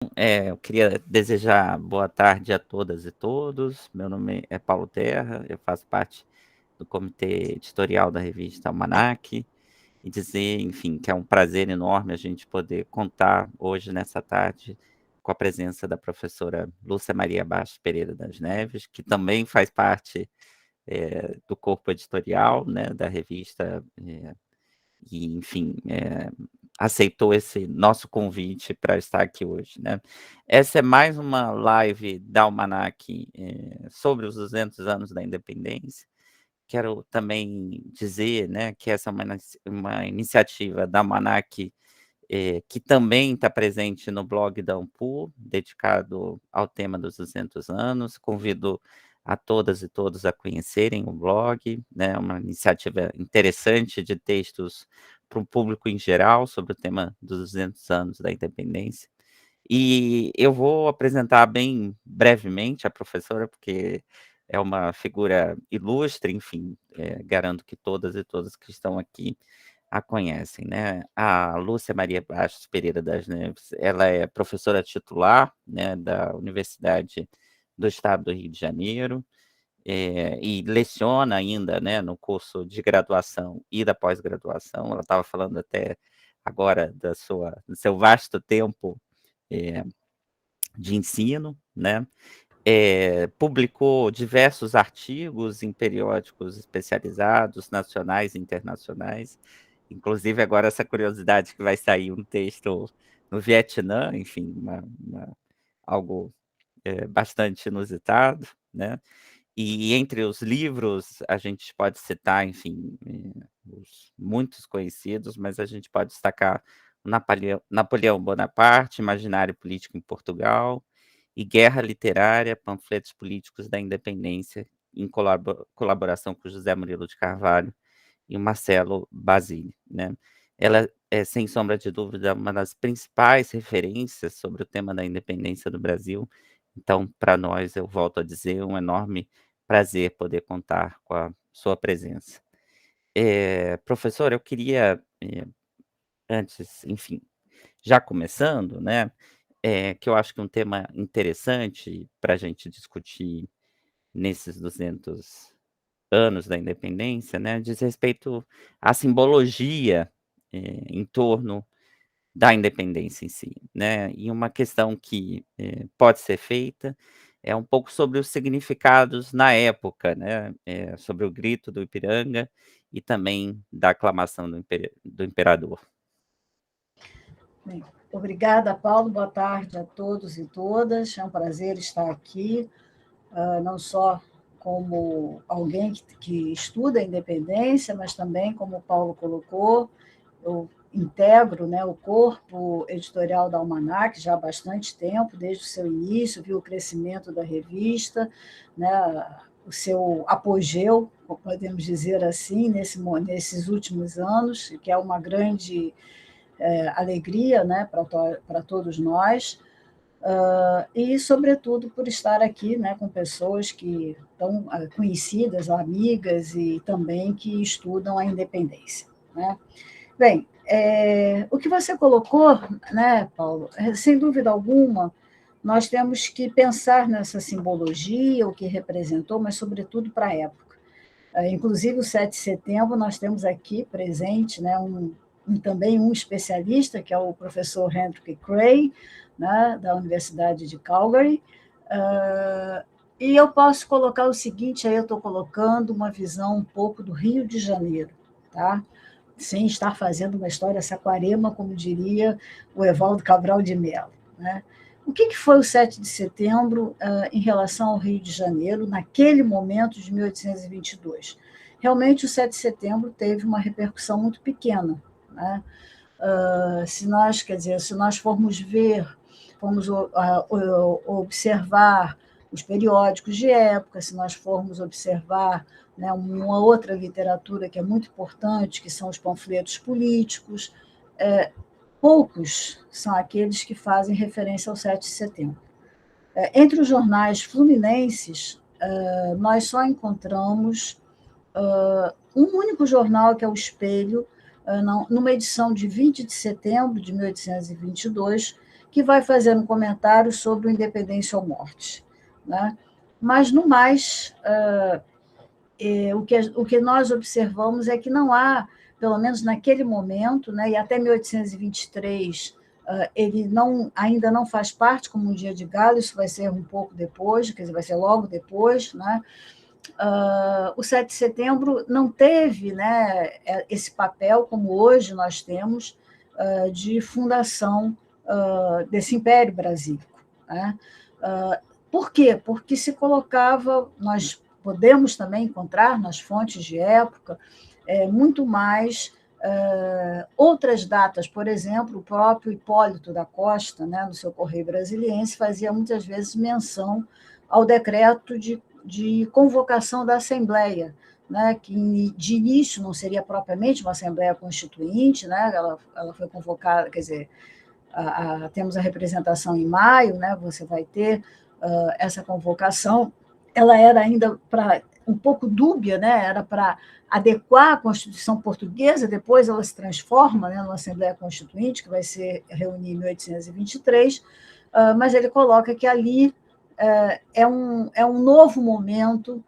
Eu queria desejar boa tarde a todas e todos. Meu nome é Paulo Terra, eu faço parte do comitê editorial da revista Almanac, e dizer, enfim, que é um prazer enorme a gente poder contar hoje, nessa tarde, com a presença da professora Lúcia Maria Bastos Pereira das Neves, que também faz parte, do corpo editorial, né, da revista, e, enfim, aceitou esse nosso convite para estar aqui hoje, né. Essa é mais uma live da Almanac, sobre os 200 anos da independência. Quero também dizer, né, que essa é uma iniciativa da Almanac, que também está presente no blog da Ampul, dedicado ao tema dos 200 anos. Convido a todas e todos a conhecerem o blog, né, uma iniciativa interessante de textos para o público em geral sobre o tema dos 200 anos da independência. E eu vou apresentar bem brevemente a professora, porque é uma figura ilustre, enfim, garanto que todas e todos que estão aqui a conhecem, né. A Lúcia Maria Bastos Pereira das Neves, ela é professora titular, né, da Universidade do Estado do Rio de Janeiro, e leciona ainda, né, no curso de graduação e da pós-graduação. Ela estava falando até agora do seu vasto tempo, eh, de ensino, né. Publicou diversos artigos em periódicos especializados, nacionais e internacionais, inclusive agora essa curiosidade que vai sair um texto no Vietnã, enfim, algo, bastante inusitado, né. E entre os livros, a gente pode citar, enfim, os muitos conhecidos, mas a gente pode destacar o Napoleão Bonaparte, Imaginário Político em Portugal, e Guerra Literária, Panfletos Políticos da Independência, em colaboração com José Murilo de Carvalho e o Marcelo Basile, né. Ela é, sem sombra de dúvida, uma das principais referências sobre o tema da independência do Brasil. Então, para nós, eu volto a dizer, é um enorme prazer poder contar com a sua presença. Professor, eu queria, antes, enfim, já começando, né, que eu acho que um tema interessante para a gente discutir nesses 200 anos da independência, né, diz respeito à simbologia, em torno da independência em si, né. E uma questão que, pode ser feita, é um pouco sobre os significados na época, né, sobre o grito do Ipiranga e também da aclamação do imperador. Bem, obrigada, Paulo. Boa tarde a todos e todas. É um prazer estar aqui, não só como alguém que estuda a independência, mas também, como o Paulo colocou, eu integro, né, o corpo editorial da Almanac já há bastante tempo, desde o seu início, vi o crescimento da revista, né, o seu apogeu, podemos dizer assim, nesses últimos anos, que é uma grande alegria, né, para todos nós, e, sobretudo, por estar aqui, né, com pessoas que estão conhecidas, amigas e também que estudam a independência, né? Bem, o que você colocou, né, Paulo, sem dúvida alguma, nós temos que pensar nessa simbologia, o que representou, mas, sobretudo, para a época. Inclusive, o 7 de setembro, nós temos aqui presente, né, também um especialista, que é o professor Hendrik Cray, né, da Universidade de Calgary. E eu posso colocar o seguinte, aí eu estou colocando uma visão um pouco do Rio de Janeiro, tá? Sem estar fazendo uma história saquarema, como diria o Evaldo Cabral de Mello, né? O que foi o 7 de setembro em relação ao Rio de Janeiro, naquele momento de 1822? Realmente, o 7 de setembro teve uma repercussão muito pequena, né? Se nós formos ver, formos observar os periódicos de época, se nós formos observar, né, uma outra literatura que é muito importante, que são os panfletos políticos, poucos são aqueles que fazem referência ao 7 de setembro. Entre os jornais fluminenses, nós só encontramos um único jornal, que é o Espelho, numa edição de 20 de setembro de 1822, que vai fazer um comentário sobre o Independência ou Morte, né? Mas, no mais, o que nós observamos é que não há, pelo menos naquele momento, né, e até 1823, ele ainda não faz parte como um dia de gala, isso vai ser um pouco depois, quer dizer, vai ser logo depois, né? O 7 de setembro não teve, né, esse papel como hoje nós temos de fundação desse Império Brasílico, né? Por quê? Porque se colocava, nós podemos também encontrar nas fontes de época muito mais outras datas, por exemplo, o próprio Hipólito da Costa, né, no seu Correio Brasiliense, fazia muitas vezes menção ao decreto de convocação da Assembleia, né, que de início não seria propriamente uma Assembleia Constituinte, né, ela foi convocada, quer dizer, temos a representação em maio, né, você vai ter essa convocação, ela era ainda um pouco dúbia, né, era para adequar a Constituição portuguesa, depois ela se transforma, né, numa Assembleia Constituinte, que vai se reunir em 1823, mas ele coloca que ali é um novo momento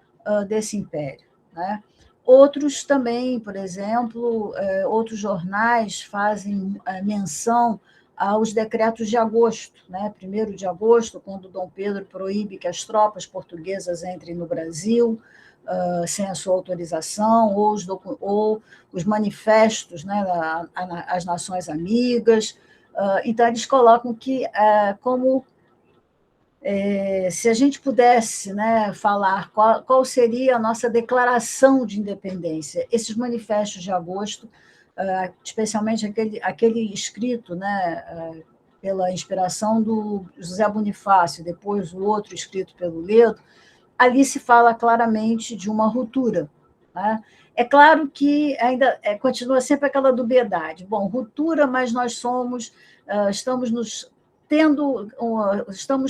desse império, né? Outros também, por exemplo, outros jornais fazem menção aos decretos de agosto, né? 1º de agosto, quando Dom Pedro proíbe que as tropas portuguesas entrem no Brasil sem a sua autorização, ou os manifestos, né, as nações amigas. Então, eles colocam que, como se a gente pudesse, né, falar qual seria a nossa declaração de independência, esses manifestos de agosto, especialmente aquele escrito, né, pela inspiração do José Bonifácio, depois o outro escrito pelo Ledo, ali se fala claramente de uma ruptura, né? É claro que ainda continua sempre aquela dubiedade. Bom, ruptura, mas nós estamos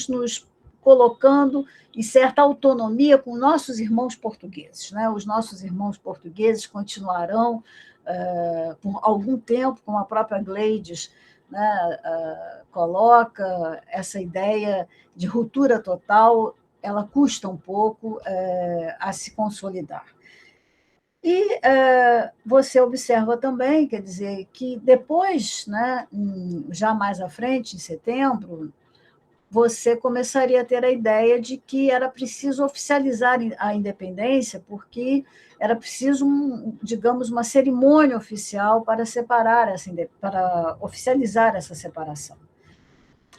nos colocando em certa autonomia com nossos irmãos portugueses, né? Os nossos irmãos portugueses continuarão por algum tempo, como a própria Gleides, né, coloca essa ideia de ruptura total, ela custa um pouco a se consolidar. E você observa também, quer dizer, que depois, né, já mais à frente, em setembro, você começaria a ter a ideia de que era preciso oficializar a independência, porque era preciso, digamos, uma cerimônia oficial para para oficializar essa separação.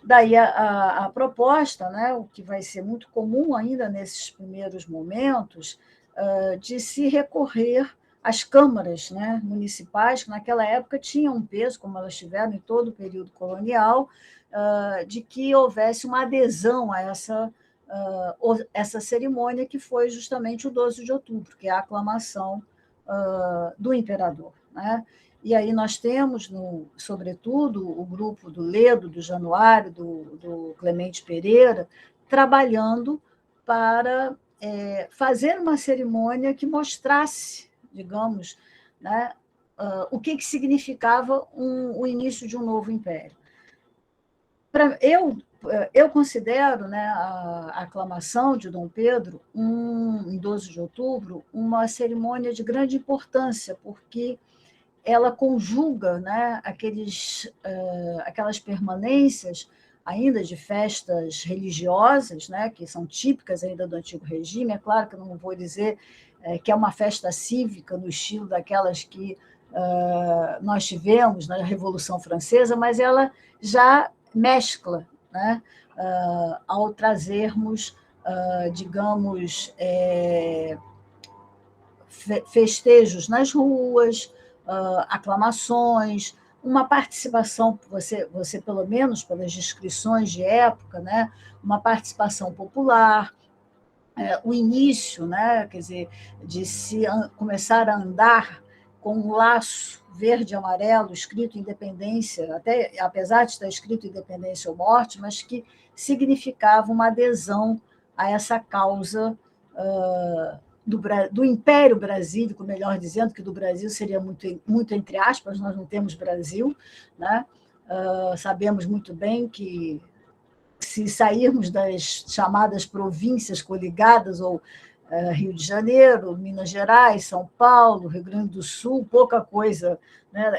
Daí a proposta, né, o que vai ser muito comum ainda nesses primeiros momentos, de se recorrer às câmaras, né, municipais, que naquela época tinham um peso, como elas tiveram em todo o período colonial, de que houvesse uma adesão a essa cerimônia, que foi justamente o 12 de outubro, que é a aclamação do imperador, né? E aí nós temos, sobretudo, o grupo do Ledo, do Januário, do Clemente Pereira, trabalhando para fazer uma cerimônia que mostrasse, digamos, né, o que significava o início de um novo império. Eu considero, né, a aclamação de Dom Pedro, em 12 de outubro, uma cerimônia de grande importância, porque ela conjuga, né, aquelas permanências ainda de festas religiosas, né, que são típicas ainda do antigo regime. É claro que eu não vou dizer que é uma festa cívica no estilo daquelas que nós tivemos na Revolução Francesa, mas ela já mescla, né, ao trazermos, digamos, festejos nas ruas, aclamações, uma participação, você pelo menos pelas descrições de época, né, uma participação popular, o início, né, quer dizer, de se começar a andar com um laço verde e amarelo escrito Independência, até apesar de estar escrito Independência ou Morte, mas que significava uma adesão a essa causa do Império Brasílico, melhor dizendo, que do Brasil seria muito, muito entre aspas, nós não temos Brasil, né? Sabemos muito bem que, se sairmos das chamadas províncias coligadas, ou Rio de Janeiro, Minas Gerais, São Paulo, Rio Grande do Sul, pouca coisa, né?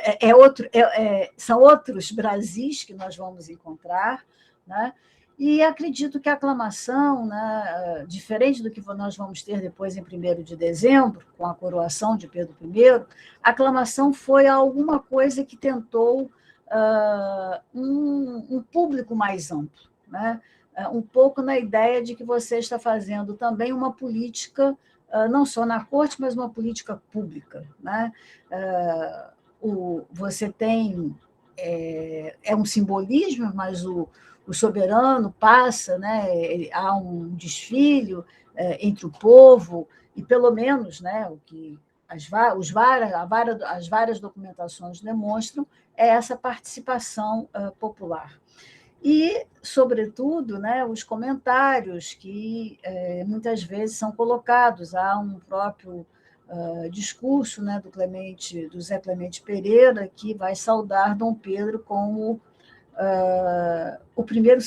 São outros Brasis que nós vamos encontrar, né? E acredito que a aclamação, né, diferente do que nós vamos ter depois em 1º de dezembro, com a coroação de Pedro I, a aclamação foi alguma coisa que tentou um público mais amplo, né? Um pouco na ideia de que você está fazendo também uma política, não só na corte, mas uma política pública, né? Você tem... É um simbolismo, mas o soberano passa, né? Há um desfile entre o povo, e pelo menos, né, o que as várias documentações demonstram é essa participação popular. E, sobretudo, né, os comentários que muitas vezes são colocados. Há um próprio discurso, né, do Zé Clemente Pereira, que vai saudar Dom Pedro como o primeiro,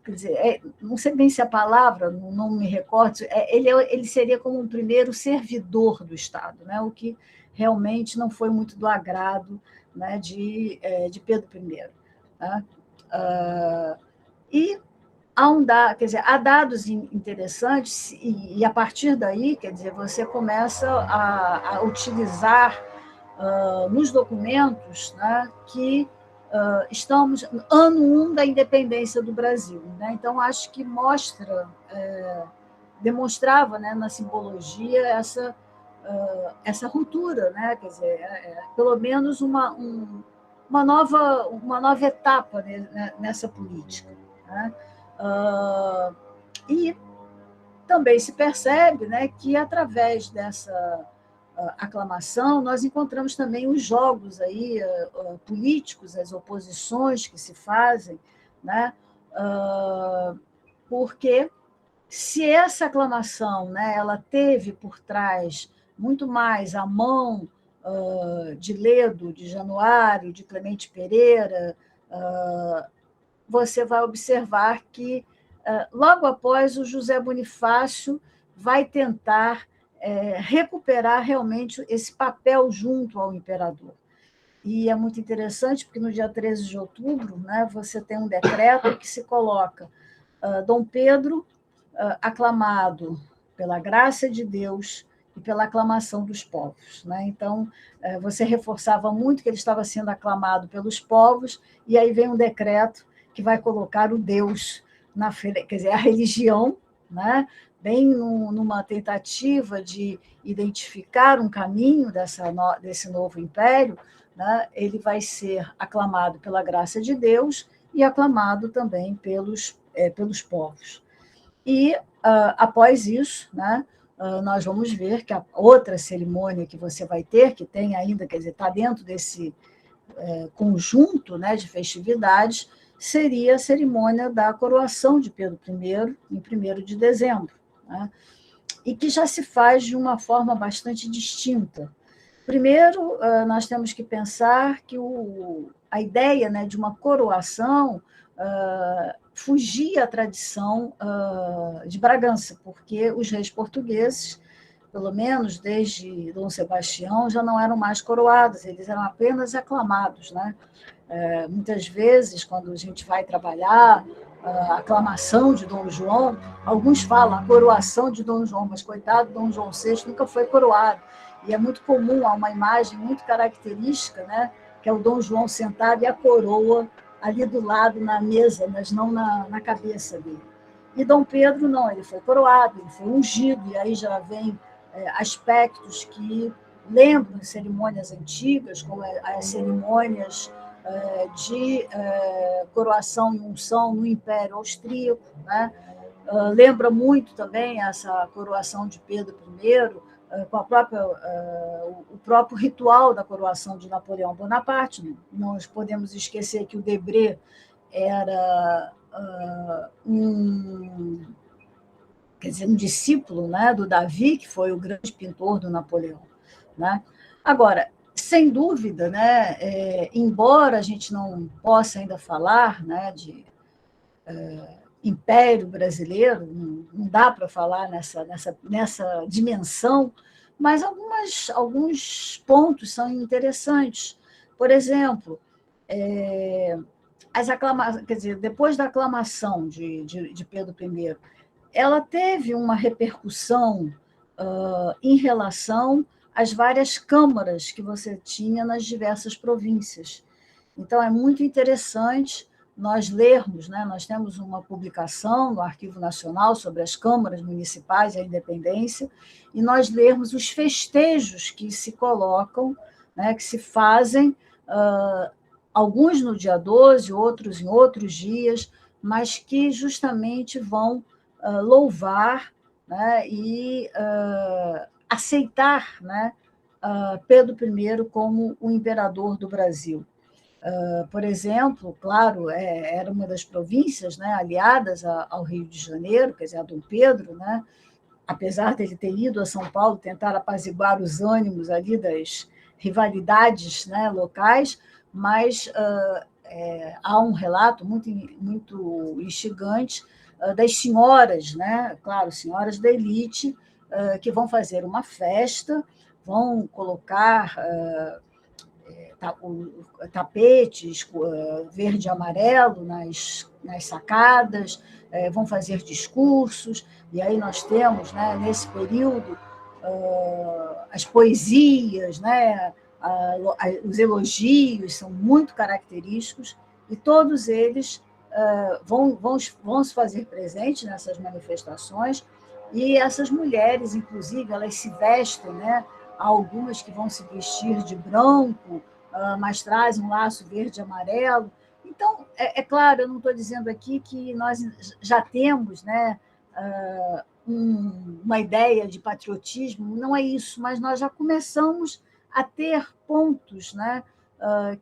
quer dizer, não sei bem se a palavra, não me recordo, ele seria como um primeiro servidor do Estado, né, o que realmente não foi muito do agrado, né, de Pedro I. Né? E quer dizer, há dados interessantes, e a partir daí, quer dizer, você começa a utilizar nos documentos, né, que estamos no ano 1 da independência do Brasil. Né? Então, acho que demonstrava, né, na simbologia essa ruptura, né? Quer dizer, pelo menos uma nova etapa, né, nessa política. Né? E também se percebe, né, que, através dessa aclamação, nós encontramos também os jogos aí, políticos, as oposições que se fazem, né? Porque, se essa aclamação, né, ela teve por trás muito mais a mão de Ledo, de Januário, de Clemente Pereira, você vai observar que, logo após, o José Bonifácio vai tentar recuperar realmente esse papel junto ao imperador. E é muito interessante, porque no dia 13 de outubro, né, você tem um decreto que se coloca Dom Pedro aclamado pela graça de Deus e pela aclamação dos povos. Né? Então, você reforçava muito que ele estava sendo aclamado pelos povos, e aí vem um decreto que vai colocar o Deus na frente, quer dizer, a religião, né? Bem numa tentativa de identificar um caminho desse novo império, né? Ele vai ser aclamado pela graça de Deus e aclamado também pelos povos. E, após isso, né, nós vamos ver que a outra cerimônia que você vai ter, que tem ainda, quer dizer, está dentro desse conjunto, né, de festividades, seria a cerimônia da coroação de Pedro I, em 1º de dezembro, né, e que já se faz de uma forma bastante distinta. Primeiro, nós temos que pensar que a ideia, né, de uma coroação fugia à tradição de Bragança, porque os reis portugueses, pelo menos desde Dom Sebastião, já não eram mais coroados, eles eram apenas aclamados. Né? Muitas vezes, quando a gente vai trabalhar a aclamação de Dom João, alguns falam a coroação de Dom João, mas, coitado, Dom João VI nunca foi coroado. E é muito comum, há uma imagem muito característica, né, que é o Dom João sentado e a coroa ali do lado, na mesa, mas não na cabeça dele. E Dom Pedro, não, ele foi coroado, ele foi ungido, e aí já vem aspectos que lembram cerimônias antigas, como as cerimônias de coroação e unção no Império Austríaco. Né? Lembra muito também essa coroação de Pedro I, com o próprio ritual da coroação de Napoleão Bonaparte. Não podemos esquecer que o Debré era quer dizer, um discípulo, né, do Davi, que foi o grande pintor do Napoleão. Né? Agora, sem dúvida, né, embora a gente não possa ainda falar, né, de Império Brasileiro, não dá para falar nessa dimensão, mas alguns pontos são interessantes. Por exemplo, quer dizer, depois da aclamação de Pedro I, ela teve uma repercussão em relação às várias câmaras que você tinha nas diversas províncias. Então, é muito interessante nós lermos, né? Nós temos uma publicação no Arquivo Nacional sobre as câmaras municipais e a independência, e nós lermos os festejos que se colocam, né? Que se fazem, alguns no dia 12, outros em outros dias, mas que justamente vão louvar, né? E aceitar, né? Pedro I como o imperador do Brasil. Por exemplo, claro, era uma das províncias, né, aliadas ao Rio de Janeiro, quer dizer, a Dom Pedro, né, apesar dele ter ido a São Paulo tentar apaziguar os ânimos ali das rivalidades, né, locais, mas há um relato muito, muito instigante das senhoras, né, claro, senhoras da elite, que vão fazer uma festa, vão colocar tapetes verde e amarelo nas sacadas, vão fazer discursos, e aí nós temos, né, nesse período, as poesias, né, os elogios são muito característicos, e todos eles vão se fazer presentes nessas manifestações, e essas mulheres, inclusive, elas se vestem, né, há algumas que vão se vestir de branco, mas trazem um laço verde e amarelo. Então, claro, eu não estou dizendo aqui que nós já temos, né, uma ideia de patriotismo, não é isso, mas nós já começamos a ter pontos, né,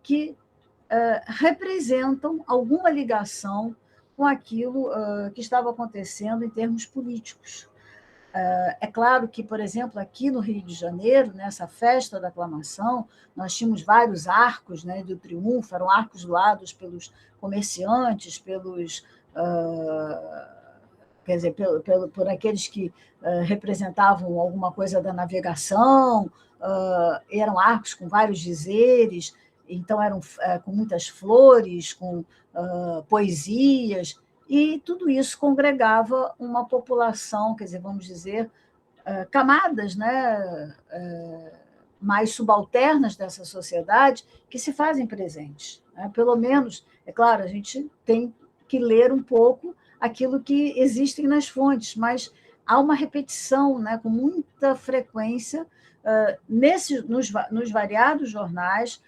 que representam alguma ligação com aquilo que estava acontecendo em termos políticos. É claro que, por exemplo, aqui no Rio de Janeiro, nessa festa da aclamação, nós tínhamos vários arcos, né, do triunfo, eram arcos doados pelos comerciantes, quer dizer, por aqueles que representavam alguma coisa da navegação, eram arcos com vários dizeres, então eram com muitas flores, com poesias, e tudo isso congregava uma população, quer dizer, vamos dizer, camadas, né, mais subalternas dessa sociedade que se fazem presentes, né? Pelo menos, é claro, a gente tem que ler um pouco aquilo que existem nas fontes, mas há uma repetição, né, com muita frequência nos variados jornais,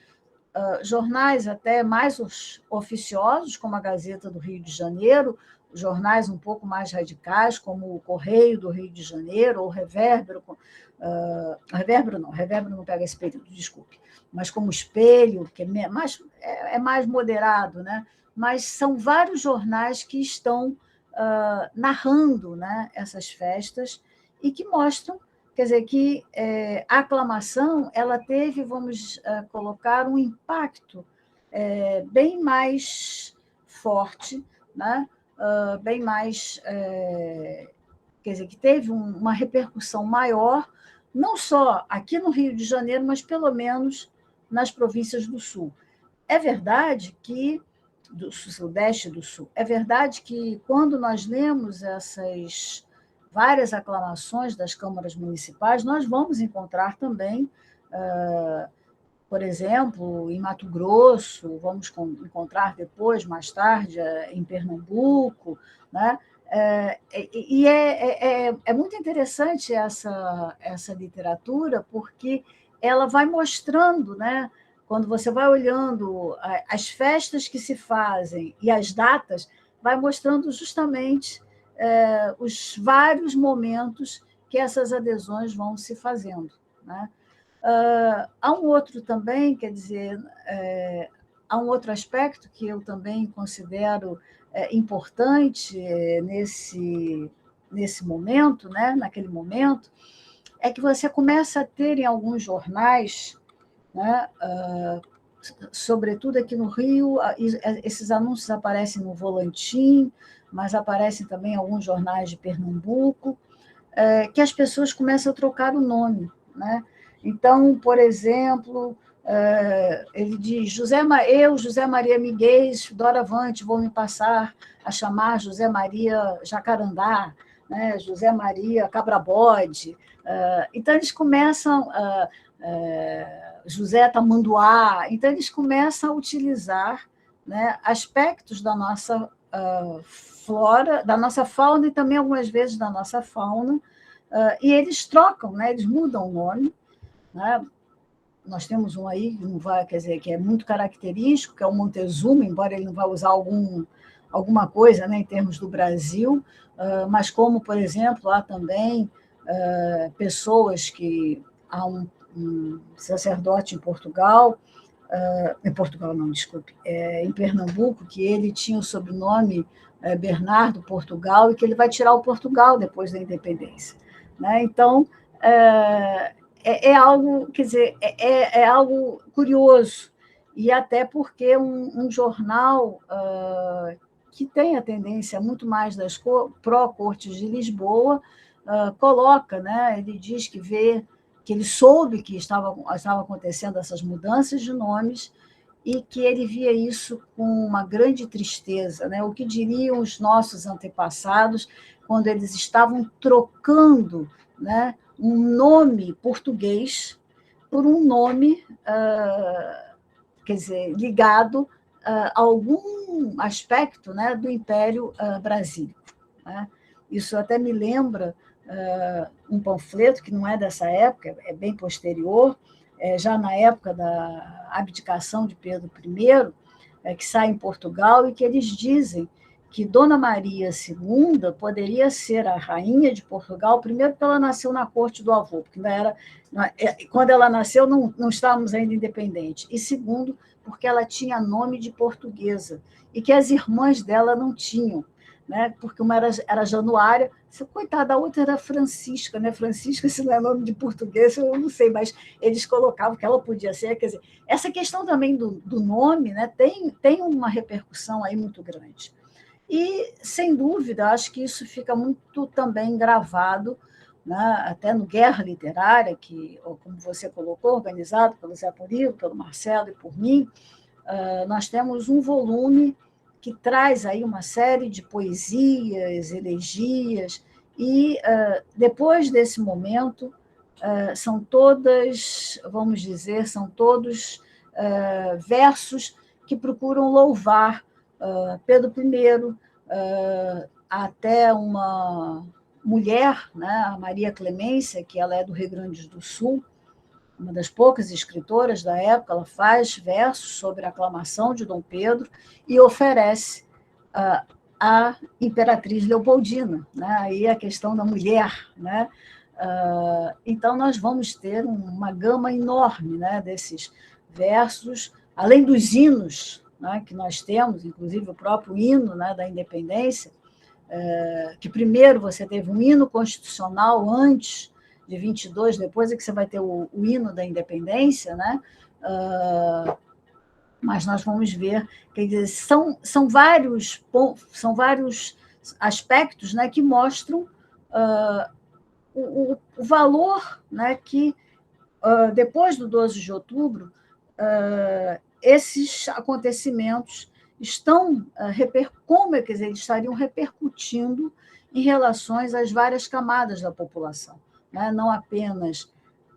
jornais até mais oficiosos, como a Gazeta do Rio de Janeiro, jornais um pouco mais radicais, como o Correio do Rio de Janeiro, ou o Revérbero, Revérbero não pega esse período, desculpe, mas como o Espelho, que é mais moderado, né? Mas são vários jornais que estão narrando, né, essas festas e que mostram, quer dizer, que a aclamação ela teve, vamos colocar, um impacto bem mais forte, né? Bem mais, quer dizer, que teve uma repercussão maior, não só aqui no Rio de Janeiro, mas pelo menos nas províncias do Sul. É verdade que do Sudeste e do Sul. É verdade que, quando nós lemos essas várias aclamações das câmaras municipais, nós vamos encontrar também, por exemplo, em Mato Grosso, vamos encontrar depois, mais tarde, em Pernambuco, né? E é muito interessante essa literatura, porque ela vai mostrando, né? Quando você vai olhando as festas que se fazem e as datas, vai mostrando justamente os vários momentos que essas adesões vão se fazendo, né? Há um outro também, quer dizer, há um outro aspecto que eu também considero importante nesse momento, né? Naquele momento, é que você começa a ter em alguns jornais né? Sobretudo aqui no Rio, esses anúncios aparecem no Volantim, mas aparecem também em alguns jornais de Pernambuco, que as pessoas começam a trocar o nome, né? Então, por exemplo, ele diz: José Maria Miguel doravante vou me passar a chamar José Maria Jacarandá, né? José Maria Cabrabode. Então, eles começam... José Tamanduá. Então, eles começam a utilizar, né, aspectos da nossa flora, da nossa fauna e também, algumas vezes, da nossa fauna, e eles trocam, né, eles mudam o nome, né? Nós temos um aí que não vai, quer dizer, que é muito característico, que é o Montezuma, embora ele não vá usar alguma coisa, né, em termos do Brasil, mas como, por exemplo, há também pessoas que... Há um sacerdote em Portugal não, desculpe, em Pernambuco, que ele tinha o sobrenome Bernardo Portugal, e que ele vai tirar o Portugal depois da independência, né? Então, algo, quer dizer, é algo curioso, e até porque um jornal que tem a tendência muito mais das pró-cortes de Lisboa, coloca, né? Ele diz que ele soube que estava acontecendo essas mudanças de nomes e que ele via isso com uma grande tristeza, né? O que diriam os nossos antepassados quando eles estavam trocando, né, um nome português por um nome, quer dizer, ligado a algum aspecto, né, do Império Brasílico, né? Isso até me lembra um panfleto que não é dessa época, é bem posterior, já na época da abdicação de Pedro I, que sai em Portugal, e que eles dizem que Dona Maria II poderia ser a rainha de Portugal, primeiro porque ela nasceu na corte do avô, porque quando ela nasceu não estávamos ainda independentes, e segundo, porque ela tinha nome de portuguesa, e que as irmãs dela não tinham, né? Porque uma era Januária, coitada, a outra era Francisca, né? Francisca, se não é nome de português, eu não sei, mas eles colocavam que ela podia ser. Quer dizer, essa questão também do nome, né, tem uma repercussão aí muito grande. E, sem dúvida, acho que isso fica muito também gravado, né, até no Guerra Literária, que, como você colocou, organizado pelo Zé Murilo, pelo Marcelo e por mim, nós temos um volume que traz aí uma série de poesias, elegias, e depois desse momento são todas, vamos dizer, são todos versos que procuram louvar Pedro I, até uma mulher, né, a Maria Clemência, que ela é do Rio Grande do Sul, uma das poucas escritoras da época, ela faz versos sobre a aclamação de Dom Pedro e oferece a Imperatriz Leopoldina, né? Aí a questão da mulher, né? Então, nós vamos ter uma gama enorme, né, desses versos, além dos hinos, né, que nós temos, inclusive o próprio hino, né, da independência, que primeiro você teve um hino constitucional antes de 22, depois é que você vai ter o hino da independência, né? Mas nós vamos ver, quer dizer, são vários aspectos, né, que mostram o valor, né, que, depois do 12 de outubro, esses acontecimentos estão como quer dizer, eles estariam repercutindo em relações às várias camadas da população, né? Não apenas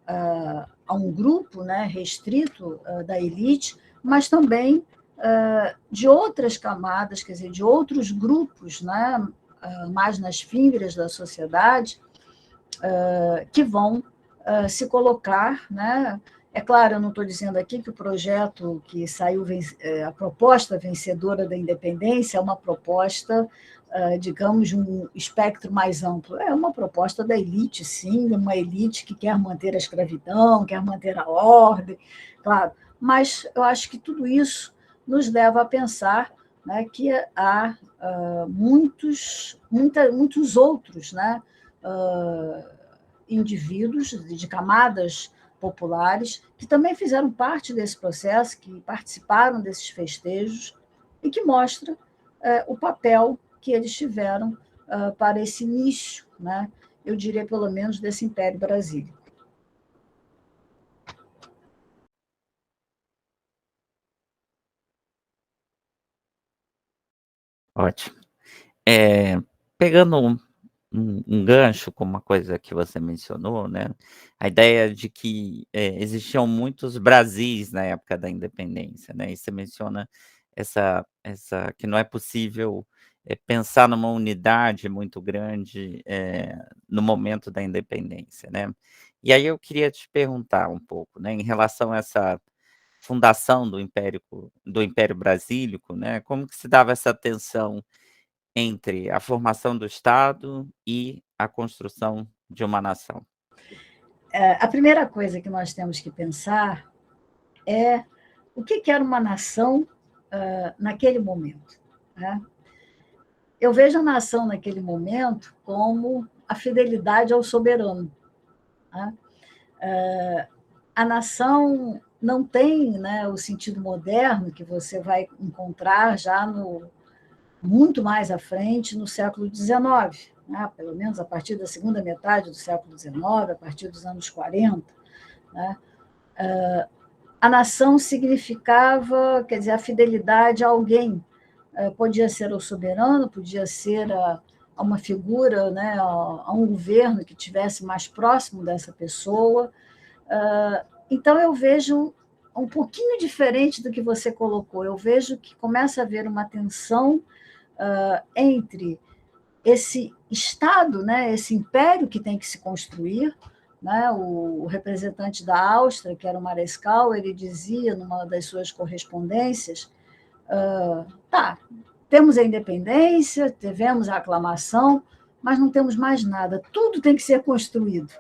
a um grupo, né, restrito da elite, mas também de outras camadas, quer dizer, de outros grupos, né, mais nas fímbrias da sociedade, que vão se colocar, né? É claro, eu não estou dizendo aqui que o projeto que saiu, a proposta vencedora da independência é uma proposta, digamos, de um espectro mais amplo. É uma proposta da elite, sim, uma elite que quer manter a escravidão, quer manter a ordem, claro. Mas eu acho que tudo isso nos leva a pensar, né, que há muitos outros, né, indivíduos de camadas populares, que também fizeram parte desse processo, que participaram desses festejos, e que mostra o papel que eles tiveram para esse início, né, eu diria, pelo menos, desse Império Brasílico. Ótimo. Pegando um gancho com uma coisa que você mencionou, né, a ideia de que, existiam muitos Brasis na época da independência, né, e você menciona essa que não é possível, pensar numa unidade muito grande, no momento da independência, né. E aí eu queria te perguntar um pouco, né, em relação a essa fundação do Império Brasílico, né, como que se dava essa tensão entre a formação do Estado e a construção de uma nação? A primeira coisa que nós temos que pensar é o que era uma nação naquele momento, né? Eu vejo a nação naquele momento como a fidelidade ao soberano, né? A nação não tem, né, o sentido moderno que você vai encontrar já muito mais à frente no século XIX, né? Pelo menos a partir da segunda metade do século XIX, a partir dos anos 40. Né? A nação significava, quer dizer, a fidelidade a alguém. Podia ser o soberano, podia ser a uma figura, né, a um governo que estivesse mais próximo dessa pessoa. Então, eu vejo um pouquinho diferente do que você colocou. Eu vejo que começa a haver uma tensão entre esse Estado, né, esse império que tem que se construir. Né, o representante da Áustria, que era o Marescal, ele dizia numa das suas correspondências, tá, temos a independência, tivemos a aclamação, mas não temos mais nada, tudo tem que ser construído.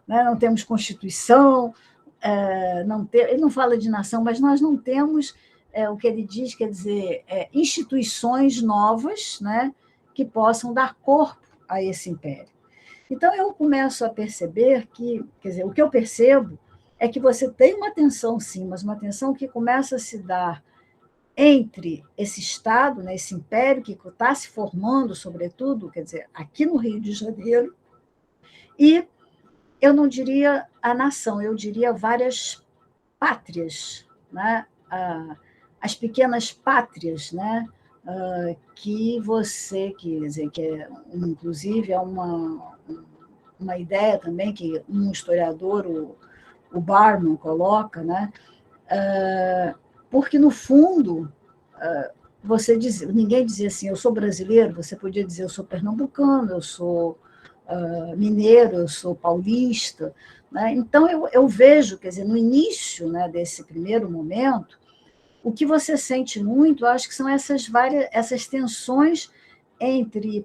Né? Não temos Constituição, ele não fala de nação, mas nós não temos o que ele diz, quer dizer, instituições novas, né, que possam dar corpo a esse império. Então, eu começo a perceber que, quer dizer, o que eu percebo é que você tem uma tensão, sim, mas uma tensão que começa a se dar entre esse Estado, né, esse império que está se formando, sobretudo, quer dizer, aqui no Rio de Janeiro, e eu não diria a nação, eu diria várias pátrias, né? As pequenas pátrias, né? Que você, quer dizer, inclusive é uma ideia também que um historiador, o Barman, coloca, né? Porque, no fundo, ninguém dizia assim, eu sou brasileiro, você podia dizer, eu sou pernambucano, eu sou mineiro, eu sou paulista. Né? Então, eu vejo, quer dizer, no início, né, desse primeiro momento, o que você sente muito, acho que são essas tensões entre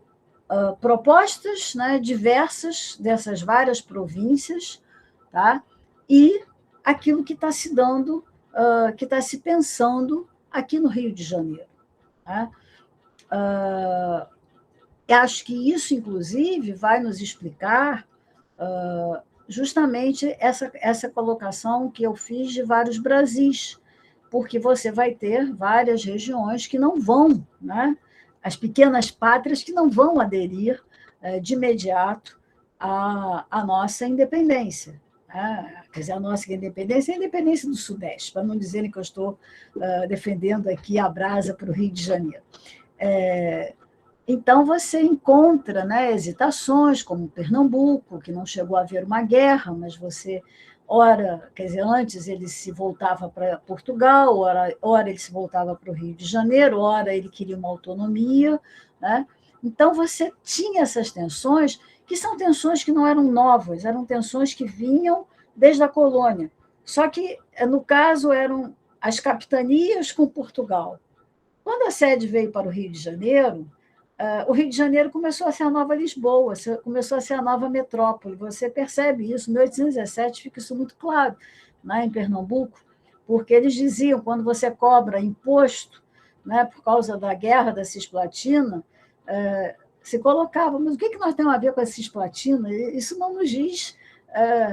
propostas, né, diversas dessas várias províncias, tá? E aquilo que está se dando, que está se pensando aqui no Rio de Janeiro. Né? Acho que isso, inclusive, vai nos explicar justamente essa colocação que eu fiz de vários Brasis, porque você vai ter várias regiões que não vão, né? As pequenas pátrias que não vão aderir de imediato à nossa independência. Quer dizer, a nossa independência é a independência do Sudeste, para não dizerem que eu estou defendendo aqui a brasa para o Rio de Janeiro. Então, você encontra, né, hesitações, como Pernambuco, que não chegou a haver uma guerra, mas você, quer dizer, antes ele se voltava para Portugal, ora ele se voltava para o Rio de Janeiro, ora ele queria uma autonomia. Né? Então, você tinha essas tensões, que são tensões que não eram novas, eram tensões que vinham desde a colônia. Só que, no caso, eram as capitanias com Portugal. Quando a sede veio para o Rio de Janeiro, o Rio de Janeiro começou a ser a nova Lisboa, começou a ser a nova metrópole. Você percebe isso. Em 1817 fica isso muito claro, né, em Pernambuco, porque eles diziam, quando você cobra imposto, né, por causa da guerra da Cisplatina, se colocava, mas o que nós temos a ver com a Cisplatina? Isso não nos diz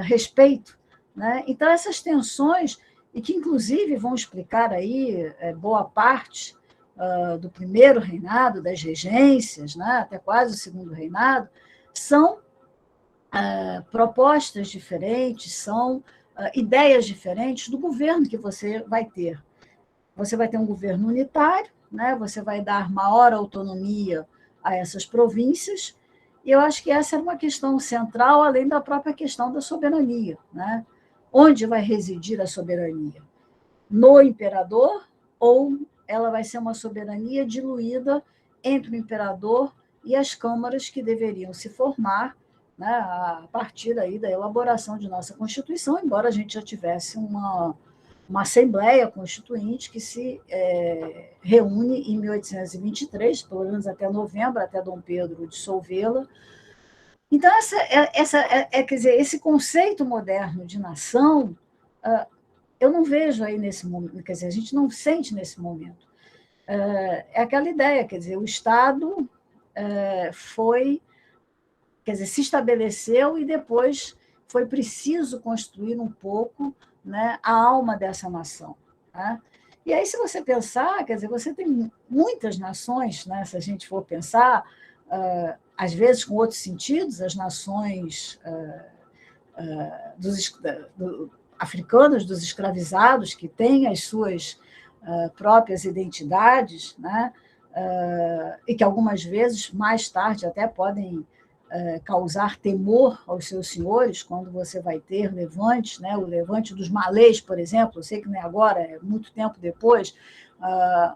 respeito. né? Então, essas tensões, e que, inclusive, vão explicar aí boa parte do primeiro reinado, das regências, né, até quase o segundo reinado, são propostas diferentes, são ideias diferentes do governo que você vai ter. Você vai ter um governo unitário, né, você vai dar maior autonomia a essas províncias, e eu acho que essa é uma questão central, além da própria questão da soberania, né? Onde vai residir a soberania? No imperador, ou ela vai ser uma soberania diluída entre o imperador e as câmaras que deveriam se formar, né, a partir aí da elaboração de nossa Constituição, embora a gente já tivesse uma Assembleia Constituinte que se reúne em 1823, pelo menos até novembro, até Dom Pedro dissolvê-la. Então, quer dizer, esse conceito moderno de nação, eu não vejo aí nesse momento, quer dizer, a gente não sente nesse momento. É aquela ideia, quer dizer, o Estado quer dizer, se estabeleceu e depois foi preciso construir um pouco, né, a alma dessa nação, né? E aí, se você pensar, quer dizer, você tem muitas nações, né, se a gente for pensar, às vezes com outros sentidos, as nações africanas, dos escravizados, que têm as suas próprias identidades, né, e que algumas vezes, mais tarde, até podem causar temor aos seus senhores, quando você vai ter levantes, né, o levante dos malês, por exemplo, eu sei que não é agora, é muito tempo depois,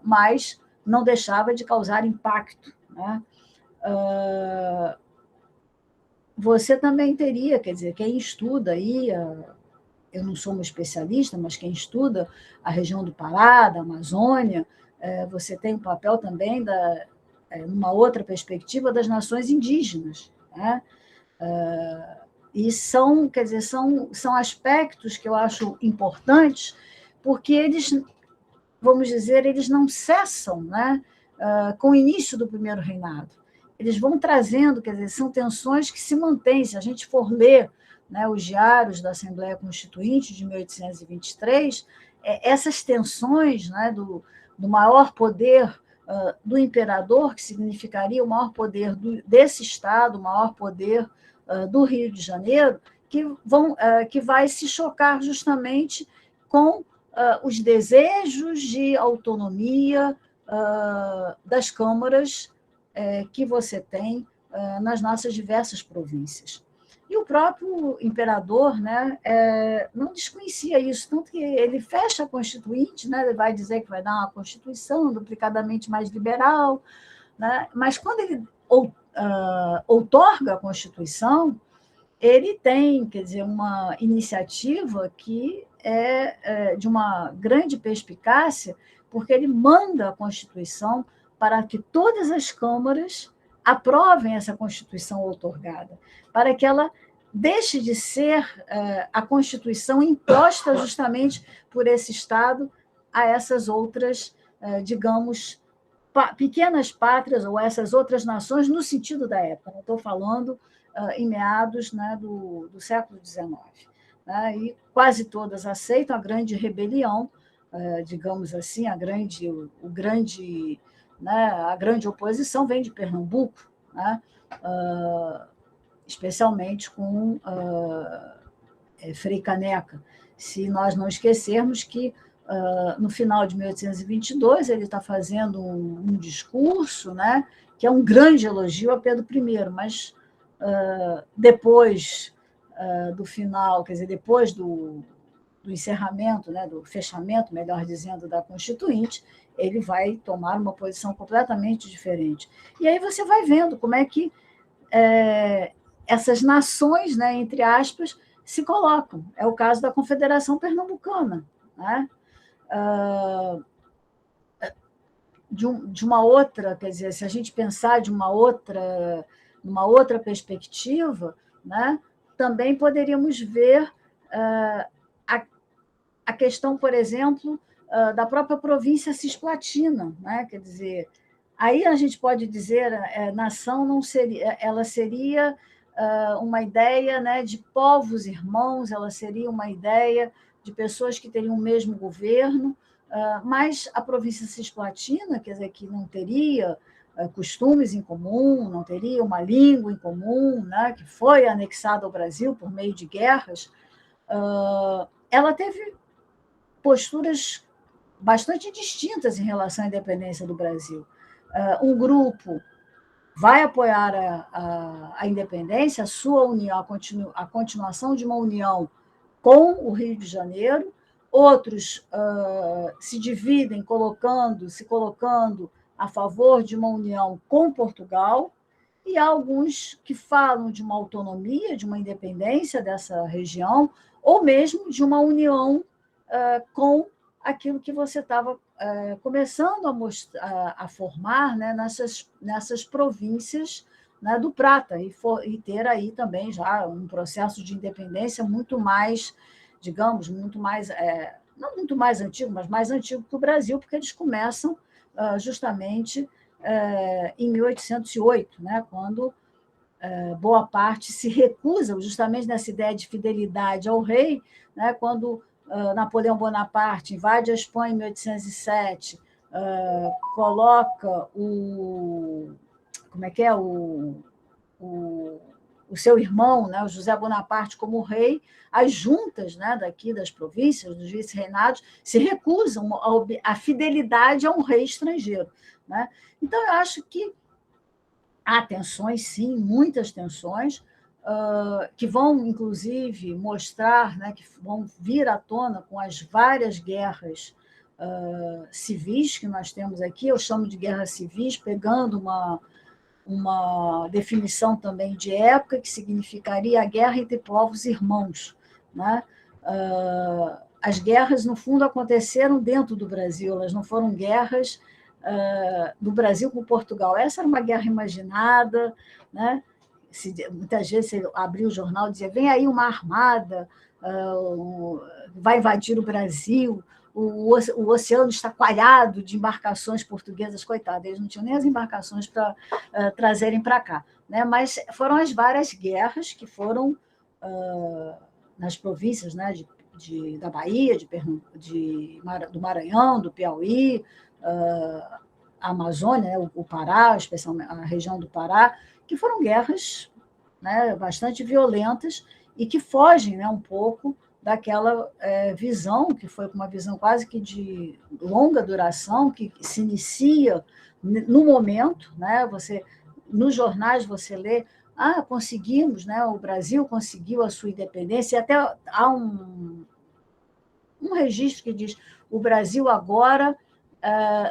mas não deixava de causar impacto, né? Você também teria, quer dizer, quem estuda aí, eu não sou uma especialista, mas quem estuda a região do Pará, da Amazônia, você tem um papel também, numa outra perspectiva, das nações indígenas, né? E quer dizer, são aspectos que eu acho importantes, porque eles, vamos dizer, eles não cessam, né, com o início do primeiro reinado. Eles vão trazendo, quer dizer, são tensões que se mantêm. Se a gente for ler, né, os diários da Assembleia Constituinte de 1823, essas tensões, né, do maior poder do imperador, que significaria o maior poder desse Estado, o maior poder do Rio de Janeiro, que vai se chocar justamente com os desejos de autonomia das câmaras que você tem nas nossas diversas províncias. E o próprio imperador, né, não desconhecia isso, tanto que ele fecha a Constituinte, né, ele vai dizer que vai dar uma Constituição duplicadamente mais liberal, né, mas quando ele outorga a Constituição, ele tem, quer dizer, uma iniciativa que é de uma grande perspicácia, porque ele manda a Constituição para que todas as câmaras aprovem essa Constituição outorgada, para que ela deixe de ser a Constituição imposta justamente por esse Estado a essas outras, digamos, pequenas pátrias ou essas outras nações no sentido da época. Não estou falando em meados, né, do século XIX. Né, e quase todas aceitam a grande rebelião, digamos assim, a grande oposição vem de Pernambuco, né, especialmente com Frei Caneca. Se nós não esquecermos que, no final de 1822, ele está fazendo um discurso, né, que é um grande elogio a Pedro I, mas depois do final, quer dizer, depois do encerramento, né, do fechamento, melhor dizendo, da Constituinte, ele vai tomar uma posição completamente diferente. E aí você vai vendo como é que essas nações, né, entre aspas, se colocam. É o caso da Confederação Pernambucana, né? De uma outra, quer dizer, se a gente pensar de uma outra perspectiva, né, também poderíamos ver a questão, por exemplo, da própria província cisplatina, né? Quer dizer, aí a gente pode dizer nação não seria, ela seria uma ideia, né, de povos irmãos, ela seria uma ideia de pessoas que teriam o mesmo governo, mas a província cisplatina, quer dizer, que não teria costumes em comum, não teria uma língua em comum, né, que foi anexada ao Brasil por meio de guerras, ela teve posturas bastante distintas em relação à independência do Brasil. Um grupo vai apoiar a independência, a sua união, a continuação de uma união com o Rio de Janeiro, outros se dividem se colocando a favor de uma união com Portugal, e há alguns que falam de uma autonomia, de uma independência dessa região, ou mesmo de uma união com aquilo que você estava começando a formar, né, nessas províncias, né, do Prata, e ter aí também já um processo de independência muito mais, digamos, muito mais, não muito mais antigo, mas mais antigo que o Brasil, porque eles começam justamente em 1808, né, quando boa parte se recusa, justamente nessa ideia de fidelidade ao rei, né, quando Napoleão Bonaparte invade a Espanha em 1807, coloca como é que é, o seu irmão, né, o José Bonaparte, como rei, as juntas, né, daqui das províncias, dos vice-reinados, se recusam a fidelidade a um rei estrangeiro. Né? Então, eu acho que há tensões, sim, muitas tensões, que vão, inclusive, mostrar, né, que vão vir à tona com as várias guerras civis que nós temos aqui. Eu chamo de guerras civis, pegando uma definição também de época, que significaria a guerra entre povos irmãos. Né? As guerras, no fundo, aconteceram dentro do Brasil, elas não foram guerras do Brasil com Portugal. Essa era uma guerra imaginada, né? Muitas vezes você abria o jornal e dizia: vem aí uma armada, vai invadir o Brasil, o oceano está coalhado de embarcações portuguesas, coitadas, eles não tinham nem as embarcações para trazerem para cá. Né? Mas foram as várias guerras que foram nas províncias, né, da Bahia, do Maranhão, do Piauí, a Amazônia, né, o Pará, especialmente a região do Pará, que foram guerras, né, bastante violentas e que fogem, né, um pouco daquela visão, que foi uma visão quase que de longa duração, que se inicia no momento. Né, nos jornais você lê: conseguimos, né, o Brasil conseguiu a sua independência, e até há um registro que diz: o Brasil agora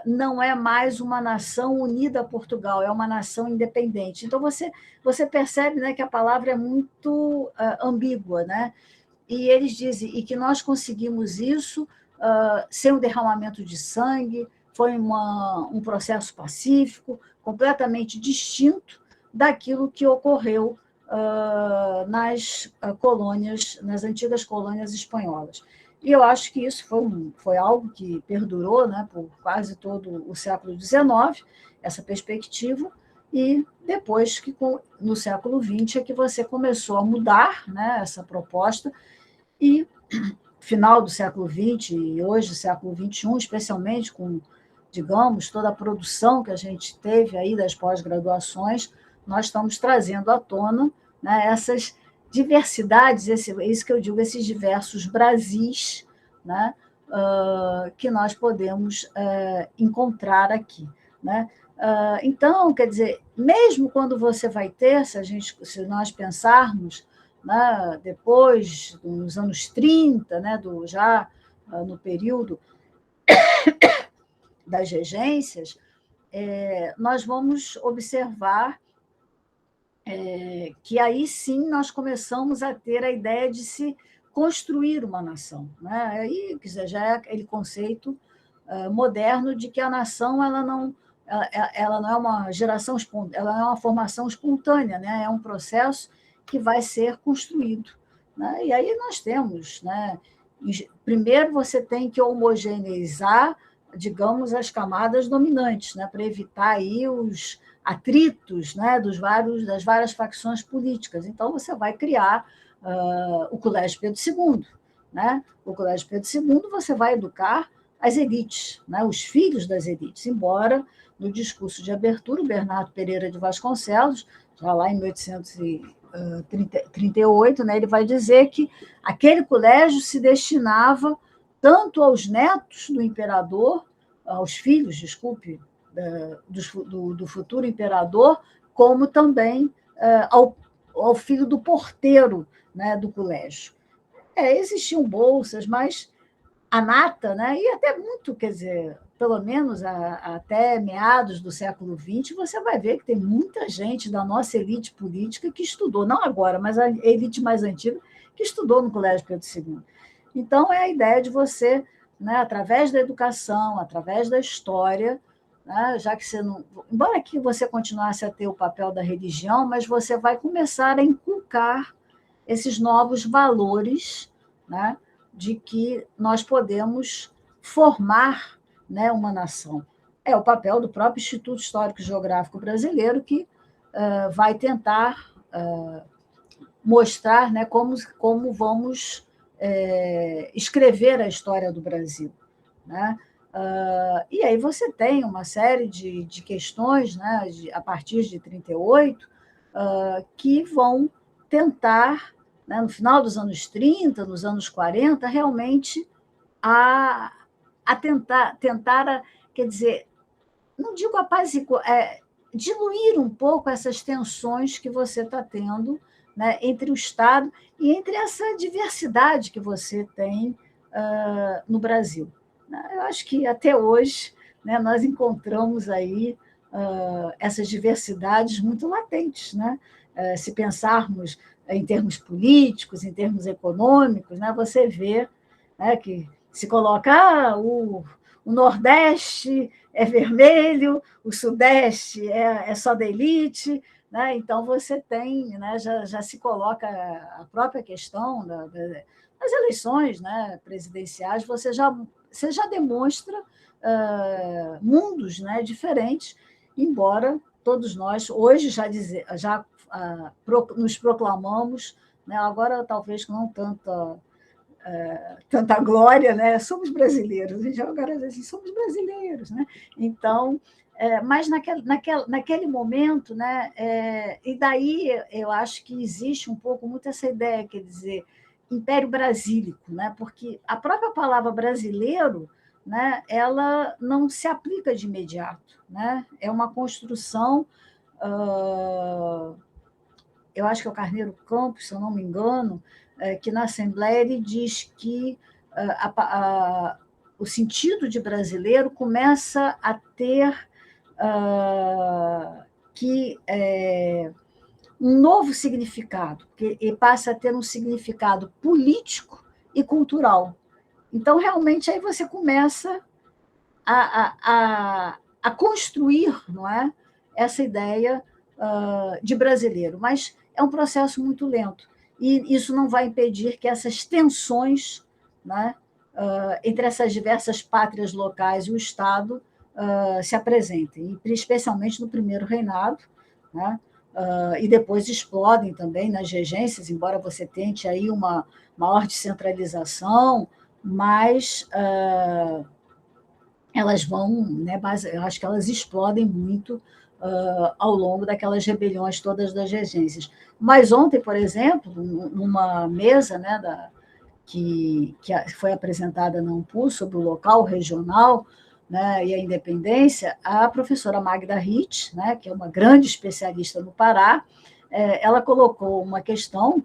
não é mais uma nação unida a Portugal, é uma nação independente. Então, você percebe, né, que a palavra é muito ambígua, né? E eles dizem e que nós conseguimos isso sem um derramamento de sangue, foi um processo pacífico, completamente distinto daquilo que ocorreu nas colônias, nas antigas colônias espanholas. E eu acho que isso foi algo que perdurou, né, por quase todo o século XIX, essa perspectiva, e depois que, no século XX, é que você começou a mudar, né, essa proposta, e final do século XX e hoje, século XXI, especialmente com, digamos, toda a produção que a gente teve aí das pós-graduações, nós estamos trazendo à tona, né, essas diversidades, isso que eu digo, esses diversos Brasis, né, que nós podemos encontrar aqui. Né? Então, quer dizer, mesmo quando você vai ter, se nós pensarmos, né, depois, nos anos 30, né, já no período das regências, nós vamos observar que aí sim nós começamos a ter a ideia de se construir uma nação. Né? Aí já é aquele conceito moderno de que a nação ela não é uma geração, ela não é uma formação espontânea, né? É um processo que vai ser construído. Né? E aí nós temos, né? Primeiro você tem que homogeneizar, digamos, as camadas dominantes, né? Para evitar aí atritos, né, das várias facções políticas. Então, você vai criar o Colégio Pedro II. Né? O Colégio Pedro II você vai educar as elites, né, os filhos das elites, embora no discurso de abertura, o Bernardo Pereira de Vasconcelos, já lá em 1838, né, ele vai dizer que aquele colégio se destinava tanto aos netos do imperador, aos filhos, desculpe, do futuro imperador, como também ao filho do porteiro, né, do colégio. Existiam bolsas, mas a nata, né, e até muito, quer dizer, pelo menos até meados do século XX, você vai ver que tem muita gente da nossa elite política que estudou, não agora, mas a elite mais antiga, que estudou no Colégio Pedro II. Então, é a ideia de você, né, através da educação, através da história, né, já que você não. Embora que você continuasse a ter o papel da religião, mas você vai começar a inculcar esses novos valores, né, de que nós podemos formar, né, uma nação. É o papel do próprio Instituto Histórico e Geográfico Brasileiro, que vai tentar mostrar, né, como vamos escrever a história do Brasil. Né? E aí você tem uma série de questões, né, a partir de 1938, que vão tentar, né, no final dos anos 30, nos anos 40, realmente a tentar, quer dizer, não digo apaziguar, diluir um pouco essas tensões que você está tendo, né, entre o Estado e entre essa diversidade que você tem no Brasil. Eu acho que até hoje, né, nós encontramos aí essas diversidades muito latentes, né? Se pensarmos em termos políticos, em termos econômicos, né, você vê, né, que se coloca o Nordeste é vermelho, o Sudeste é só da elite, né? Então você tem, né, já se coloca a própria questão das eleições, né, presidenciais, você já demonstra mundos, né, diferentes, embora todos nós hoje já nos proclamamos, né, agora talvez não tanta glória, né? Somos brasileiros, a gente agora diz assim, somos brasileiros, né? Então, mas naquele momento, né? E daí eu acho que existe um pouco muito essa ideia, quer dizer, Império Brasílico, né? Porque a própria palavra brasileiro, né? Ela não se aplica de imediato, né? É uma construção. Eu acho que é o Carneiro Campos, se eu não me engano, que na Assembleia ele diz que o sentido de brasileiro começa a ter um novo significado, e passa a ter um significado político e cultural. Então, realmente, aí você começa a construir, não é, essa ideia de brasileiro. Mas é um processo muito lento. E isso não vai impedir que essas tensões, né, entre essas diversas pátrias locais e o Estado se apresentem, especialmente no primeiro reinado, né, e depois explodem também nas regências, embora você tente aí uma maior descentralização, mas elas vão, né, eu acho que elas explodem muito ao longo daquelas rebeliões todas das regências. Mas ontem, por exemplo, numa mesa, né, que foi apresentada na ANPU sobre o local regional, né, e a independência, a professora Magda Ritz, né, que é uma grande especialista no Pará, ela colocou uma questão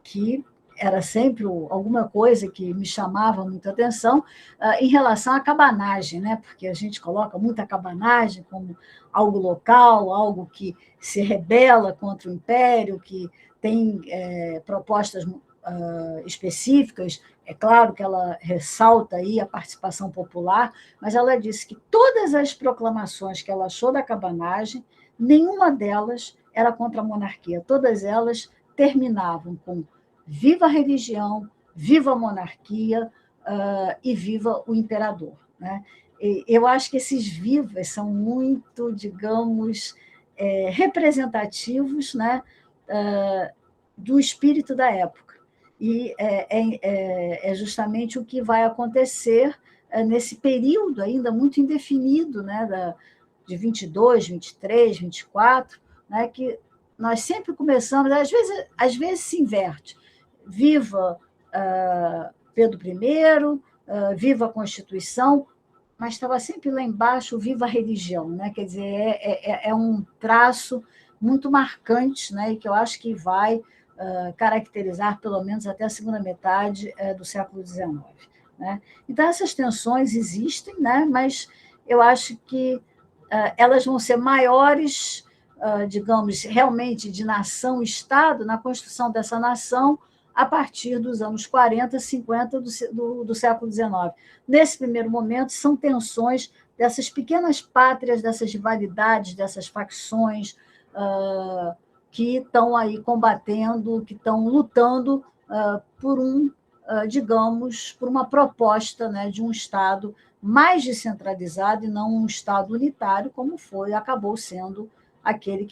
que era sempre alguma coisa que me chamava muita atenção em relação à cabanagem, né? Porque a gente coloca muita cabanagem como algo local, algo que se rebela contra o império, que tem propostas específicas. É claro que ela ressalta aí a participação popular, mas ela disse que todas as proclamações que ela achou da cabanagem, nenhuma delas era contra a monarquia, todas elas terminavam com viva a religião, viva a monarquia e viva o imperador. Né? Eu acho que esses vivas são muito, digamos, representativos, né, do espírito da época. E é justamente o que vai acontecer nesse período ainda muito indefinido, né, de 22, 23, 24, né, que nós sempre começamos, às vezes se inverte. Viva Pedro I, viva a Constituição, mas estava sempre lá embaixo, viva a religião, né? Quer dizer, é um traço muito marcante, né? E que eu acho que vai caracterizar, pelo menos até a segunda metade do século XIX. Né? Então, essas tensões existem, né? Mas eu acho que elas vão ser maiores, digamos, realmente de nação-estado, na construção dessa nação, a partir dos anos 40, 50 do século XIX. Nesse primeiro momento, são tensões dessas pequenas pátrias, dessas rivalidades, dessas facções que estão aí combatendo, que estão lutando por digamos, por uma proposta, né, de um Estado mais descentralizado e não um Estado unitário, como acabou sendo aquele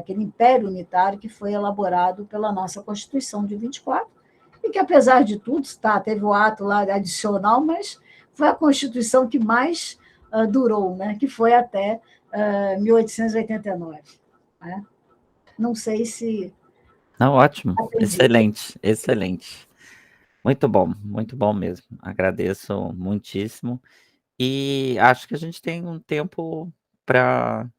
império unitário que foi elaborado pela nossa Constituição de 24, e que, apesar de tudo, teve o ato lá adicional, mas foi a Constituição que mais durou, né? Que foi até 1889. Né? Não sei se... Não, ótimo, excelente, excelente. Muito bom mesmo. Agradeço muitíssimo. E acho que a gente tem um tempo para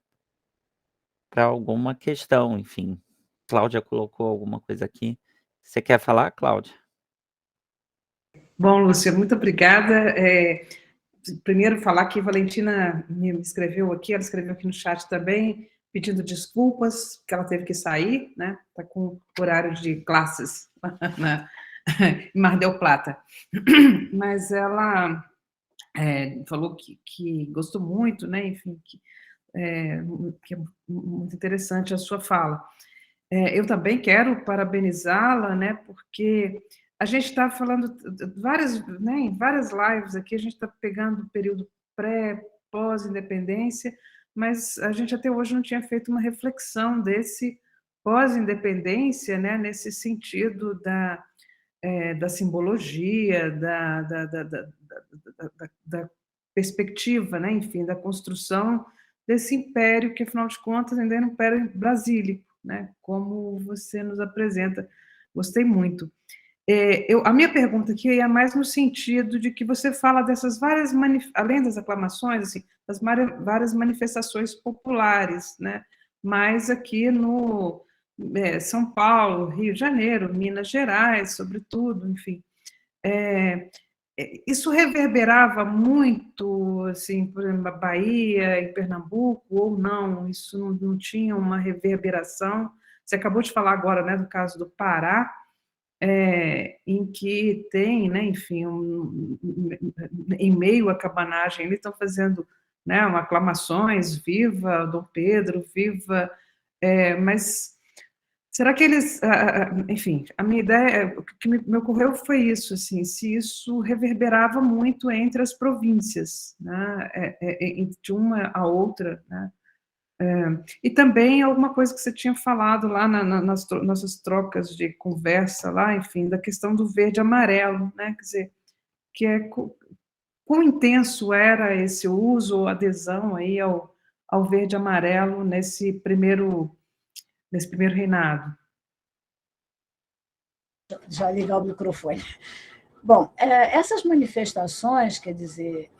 alguma questão, enfim. Cláudia colocou alguma coisa aqui. Você quer falar, Cláudia? Bom, Lúcia, muito obrigada. Primeiro, falar que a Valentina me escreveu aqui, ela escreveu aqui no chat também, pedindo desculpas, que ela teve que sair, né? Está com horário de classes em Mar del Plata. Mas ela falou que gostou muito, né? Enfim, que é muito interessante a sua fala. Eu também quero parabenizá-la, né? Porque a gente está falando em várias lives aqui, a gente está pegando o período pós-independência, mas a gente até hoje não tinha feito uma reflexão desse pós-independência, né? Nesse sentido da simbologia, da perspectiva, né? Enfim, da construção desse império que, afinal de contas, ainda é um império brasílico, né? Como você nos apresenta. Gostei muito. A minha pergunta aqui é mais no sentido de que você fala dessas várias, além das aclamações, assim, das várias manifestações populares, né? Mas aqui no São Paulo, Rio de Janeiro, Minas Gerais, sobretudo, enfim. Isso reverberava muito, assim, por exemplo, na Bahia, em Pernambuco, ou não? Isso não tinha uma reverberação? Você acabou de falar agora, né, do caso do Pará, em que tem, né, enfim, em meio à cabanagem, eles estão fazendo, né, aclamações, viva Dom Pedro, viva, mas será que eles, enfim, a minha ideia, o que me ocorreu foi isso, assim, se isso reverberava muito entre as províncias, né, de uma a outra, né, e também alguma coisa que você tinha falado lá nas nossas trocas de conversa lá, enfim, da questão do verde e amarelo, né, quer dizer, que quão intenso era esse uso ou adesão aí ao verde e amarelo nesse primeiro reinado. Já ligar o microfone. Bom, essas manifestações, quer dizer,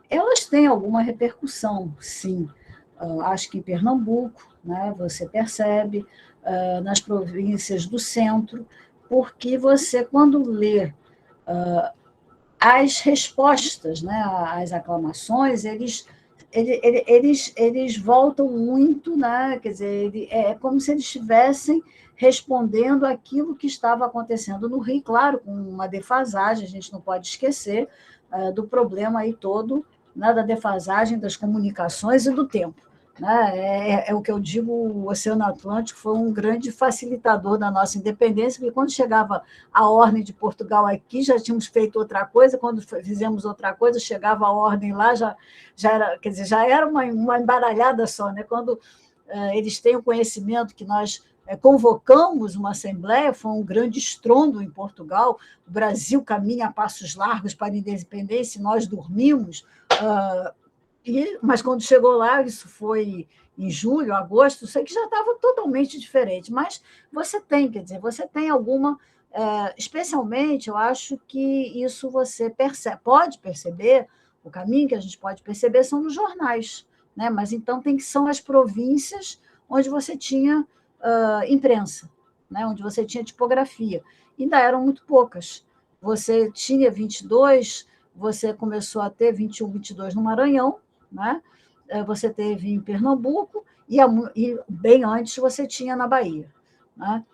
elas têm alguma repercussão, sim. Acho que em Pernambuco, né, você percebe, nas províncias do centro, porque você, quando lê as respostas, né, às aclamações, eles voltam muito, né? Quer dizer, é como se eles estivessem respondendo aquilo que estava acontecendo no Rio, claro, com uma defasagem, a gente não pode esquecer do problema aí todo, né, da defasagem das comunicações e do tempo. né? É o que eu digo, o Oceano Atlântico foi um grande facilitador da nossa independência, porque quando chegava a ordem de Portugal aqui, já tínhamos feito outra coisa, quando fizemos outra coisa, chegava a ordem lá, já era, quer dizer, já era uma embaralhada só, né? Quando eles têm o conhecimento que nós convocamos uma assembleia, foi um grande estrondo em Portugal, o Brasil caminha a passos largos para a independência, e nós dormimos, mas quando chegou lá, isso foi em julho, agosto, sei que já estava totalmente diferente, mas você tem, quer dizer, você tem alguma, especialmente, eu acho que isso você pode perceber, o caminho que a gente pode perceber são nos jornais, né? Mas então são as províncias onde você tinha imprensa, né? Onde você tinha tipografia, ainda eram muito poucas. Você tinha 22, você começou a ter 21, 22 no Maranhão, né? Você teve em Pernambuco e bem antes você tinha na Bahia, né?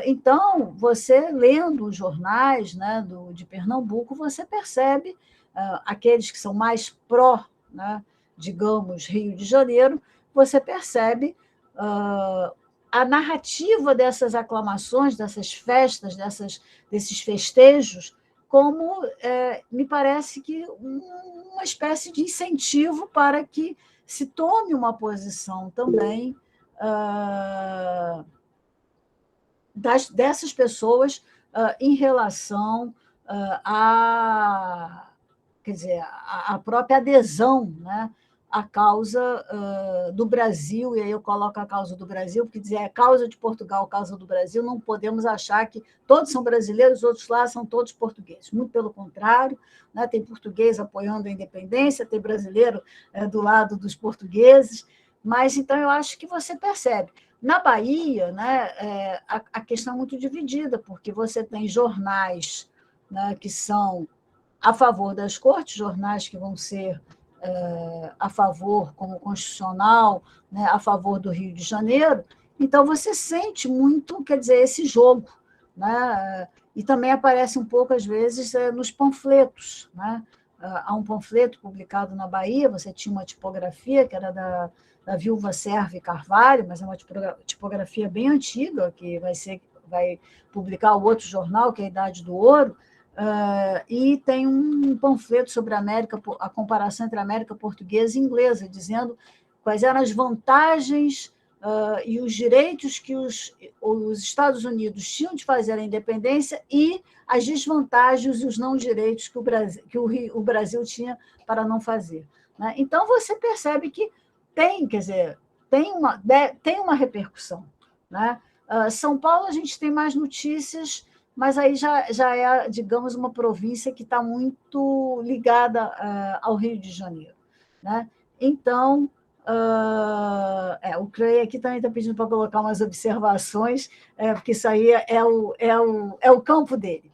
Então, você lendo os jornais, né, de Pernambuco, você percebe aqueles que são mais pró, né, digamos, Rio de Janeiro, você percebe a narrativa dessas aclamações, dessas festas, desses festejos, como me parece que uma espécie de incentivo para que se tome uma posição também dessas pessoas em relação quer dizer, a própria adesão, né, à causa do Brasil, e aí eu coloco a causa do Brasil, porque dizer a causa de Portugal, a causa do Brasil, não podemos achar que todos são brasileiros, os outros lá são todos portugueses. Muito pelo contrário, né, tem português apoiando a independência, tem brasileiro do lado dos portugueses, mas então eu acho que você percebe. Na Bahia, né, a questão é muito dividida, porque você tem jornais, né, que são a favor das cortes, jornais que vão ser a favor, como Constitucional, né, a favor do Rio de Janeiro. Então, você sente muito, quer dizer, esse jogo, né? E também aparece um pouco, às vezes, nos panfletos, né? Há um panfleto publicado na Bahia, você tinha uma tipografia, que era da Viúva Serve Carvalho, mas é uma tipografia bem antiga, que vai publicar o outro jornal, que é a Idade do Ouro, e tem um panfleto sobre a comparação entre a América portuguesa e inglesa, dizendo quais eram as vantagens e os direitos que os Estados Unidos tinham de fazer a independência e as desvantagens e os não direitos que o Brasil tinha para não fazer, né? Então, você percebe que quer dizer, tem uma repercussão, né? São Paulo, a gente tem mais notícias, mas aí já é, digamos, uma província que está muito ligada ao Rio de Janeiro, né? Então, o Clay aqui também está pedindo para colocar umas observações, porque isso aí é o campo dele.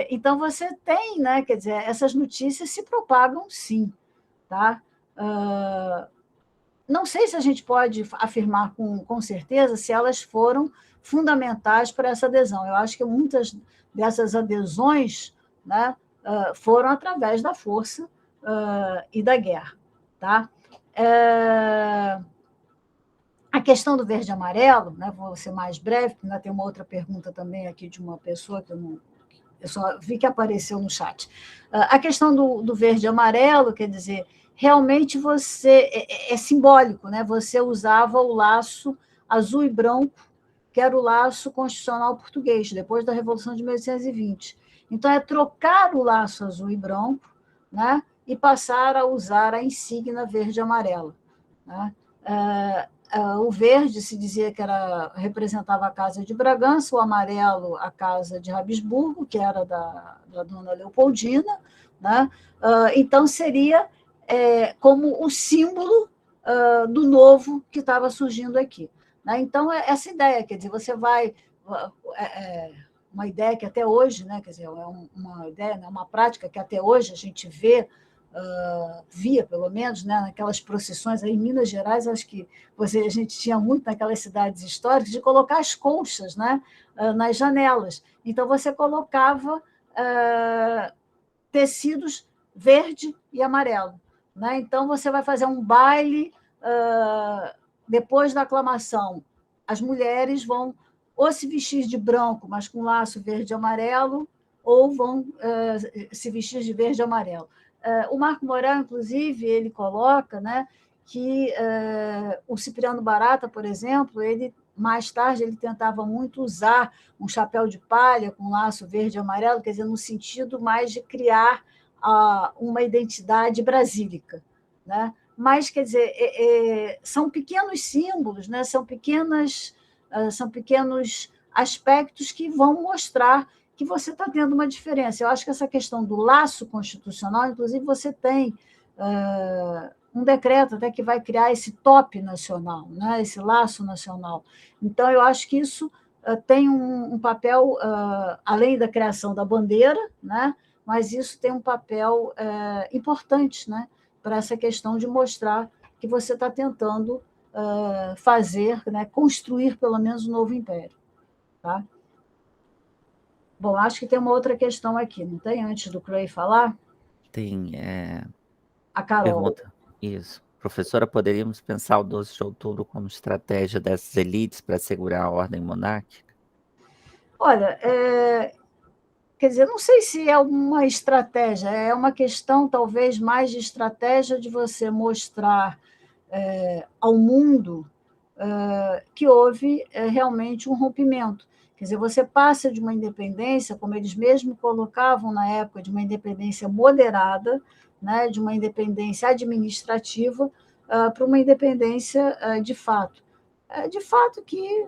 Então, você tem, né, quer dizer, essas notícias se propagam sim, tá? Não sei se a gente pode afirmar com certeza se elas foram fundamentais para essa adesão. Eu acho que muitas dessas adesões, né, foram através da força e da guerra. Tá? A questão do verde e amarelo, né, vou ser mais breve, porque ainda tem uma outra pergunta também aqui de uma pessoa que eu só vi que apareceu no chat. A questão do verde e amarelo, quer dizer, realmente é simbólico, né? Você usava o laço azul e branco, que era o laço constitucional português, depois da Revolução de 1820. Então, é trocar o laço azul e branco, né, e passar a usar a insígnia verde e amarela, né? O verde se dizia que representava a Casa de Bragança, o amarelo a Casa de Habsburgo, que era da dona Leopoldina, né? Então, seria como o símbolo do novo que estava surgindo aqui, né? Então, essa ideia, quer dizer, você vai... uma ideia que até hoje, né, quer dizer, uma ideia, né, uma prática que até hoje a gente via, pelo menos, né, naquelas procissões aí em Minas Gerais, acho que a gente tinha muito naquelas cidades históricas, de colocar as colchas, né, nas janelas. Então, você colocava tecidos verde e amarelo, né? Então, você vai fazer um baile depois da aclamação, as mulheres vão ou se vestir de branco, mas com laço verde e amarelo, ou vão se vestir de verde e amarelo. O Marco Morel, inclusive, ele coloca, né, que o Cipriano Barata, por exemplo, ele mais tarde ele tentava muito usar um chapéu de palha com laço verde e amarelo, quer dizer, no sentido mais de criar uma identidade brasílica, né? Mas, quer dizer, são pequenos símbolos, né? São pequenos aspectos que vão mostrar que você está tendo uma diferença. Eu acho que essa questão do laço constitucional, inclusive, você tem um decreto até que vai criar esse top nacional, né? Esse laço nacional. Então, eu acho que isso tem um papel, além da criação da bandeira, né? Mas isso tem um papel importante, né? Para essa questão de mostrar que você está tentando fazer, né? Construir, pelo menos, um novo império. Tá? Bom, acho que tem uma outra questão aqui, não tem? Antes do Clay falar? Tem a Carol. Pergunta. Isso. Professora, poderíamos pensar o 12 de outubro como estratégia dessas elites para assegurar a ordem monárquica? Olha, quer dizer, não sei se é uma estratégia, é uma questão talvez mais de estratégia de você mostrar ao mundo que houve realmente um rompimento. Quer dizer, você passa de uma independência, como eles mesmos colocavam na época, de uma independência moderada, né, de uma independência administrativa, para uma independência de fato. De fato que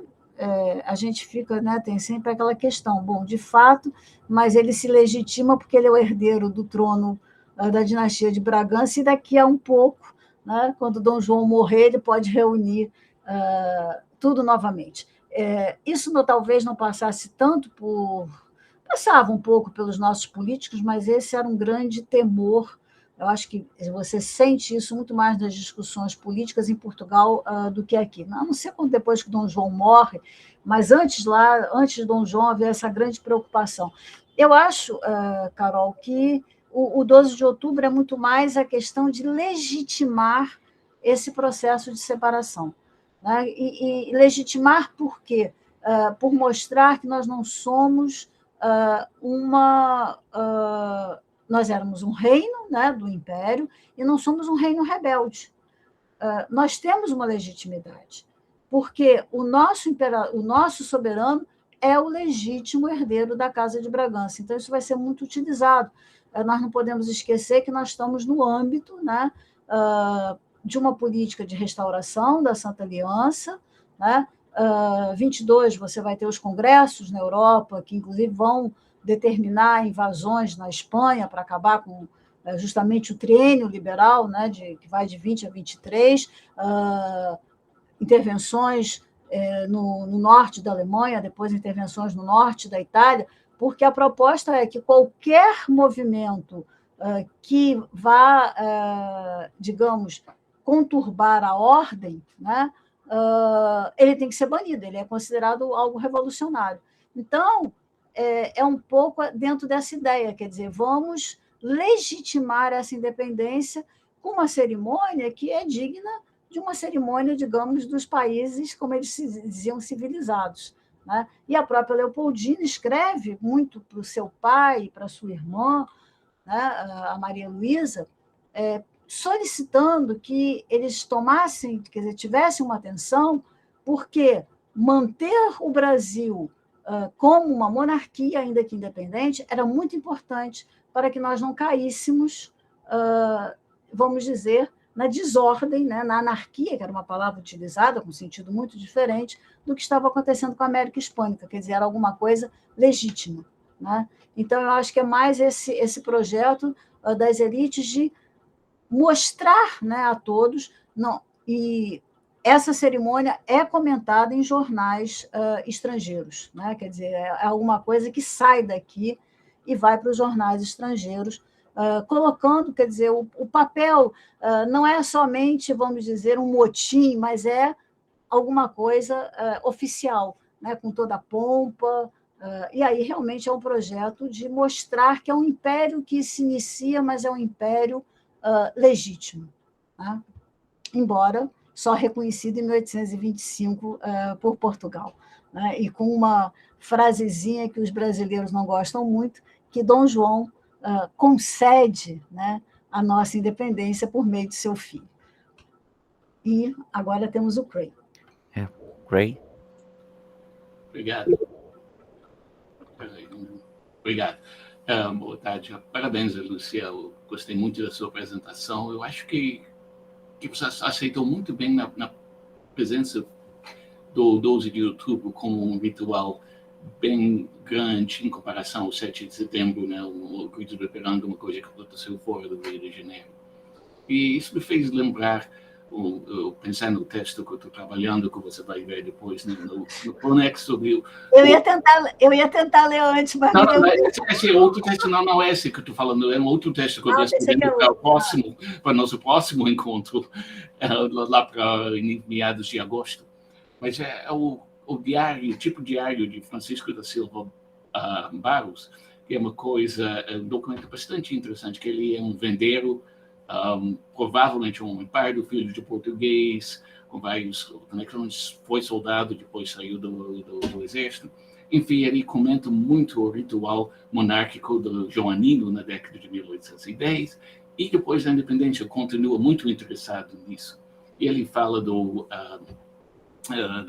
a gente fica, né, tem sempre aquela questão, bom, de fato, mas ele se legitima porque ele é o herdeiro do trono da dinastia de Bragança, e daqui a um pouco, né, quando Dom João morrer, ele pode reunir tudo novamente. Isso talvez não passasse tanto por... Passava um pouco pelos nossos políticos, mas esse era um grande temor. Eu acho que você sente isso muito mais nas discussões políticas em Portugal do que aqui. A não ser quando depois que Dom João morre, mas antes de Dom João, havia essa grande preocupação. Eu acho, Carol, que o 12 de outubro é muito mais a questão de legitimar esse processo de separação. Né? E legitimar por quê? Por mostrar que nós não somos nós éramos um reino, né, do Império, e não somos um reino rebelde. Nós temos uma legitimidade, porque o nosso soberano é o legítimo herdeiro da Casa de Bragança. Então, isso vai ser muito utilizado. Nós não podemos esquecer que nós estamos no âmbito, né, de uma política de restauração da Santa Aliança, né? 22, você vai ter os congressos na Europa, que inclusive vão determinar invasões na Espanha para acabar com justamente o triênio liberal, né, que vai de 20 a 23, intervenções no norte da Alemanha, depois intervenções no norte da Itália, porque a proposta é que qualquer movimento que vá, digamos, conturbar a ordem, né, ele tem que ser banido, ele é considerado algo revolucionário. Então, é um pouco dentro dessa ideia, quer dizer, vamos legitimar essa independência com uma cerimônia que é digna de uma cerimônia, digamos, dos países, como eles se diziam, civilizados. Né? E a própria Leopoldina escreve muito para o seu pai, para a sua irmã, né, a Maria Luísa, solicitando que eles tomassem, quer dizer, tivessem uma atenção, porque manter o Brasil como uma monarquia, ainda que independente, era muito importante para que nós não caíssemos, vamos dizer, na desordem, né, na anarquia, que era uma palavra utilizada com sentido muito diferente do que estava acontecendo com a América Hispânica, quer dizer, era alguma coisa legítima. Né? Então, eu acho que é mais esse projeto das elites de mostrar, né, a todos, e essa cerimônia é comentada em jornais estrangeiros, né? Quer dizer, é alguma coisa que sai daqui e vai para os jornais estrangeiros, colocando, quer dizer, o papel não é somente, vamos dizer, um motim, mas é alguma coisa oficial, né? Com toda a pompa, e aí realmente é um projeto de mostrar que é um império que se inicia, mas é um império legítimo, né? Embora só reconhecido em 1825 por Portugal, né? E com uma frasezinha que os brasileiros não gostam muito, que Dom João concede, né, a nossa independência por meio de seu filho. E agora temos o Cray. Cray. Obrigado. Obrigado. Boa tarde. Parabéns, Lúcia. Eu gostei muito da sua apresentação. Eu acho que você aceitou muito bem na presença do 12 de outubro como um ritual bem grande em comparação ao 7 de setembro, né? O grito do Ipiranga, uma coisa que aconteceu fora do Rio de Janeiro. E isso me fez lembrar, pensar no texto que eu estou trabalhando, que você vai ver depois, né? no Conexo sobre... Eu ia tentar ler antes, mas... Não, esse é outro texto, não é esse que eu estou falando, é um outro texto que eu estou escrevendo para o nosso próximo encontro, lá para meados de agosto. Mas é o tipo diário de Francisco da Silva Barros, que é uma coisa, um documento bastante interessante, que ele é um vendeiro, provavelmente um homem pardo, filho de português, com vários conexões, foi soldado, depois saiu do exército. Enfim, ele comenta muito o ritual monárquico do Joanino na década de 1810, e depois da independência continua muito interessado nisso. E ele fala da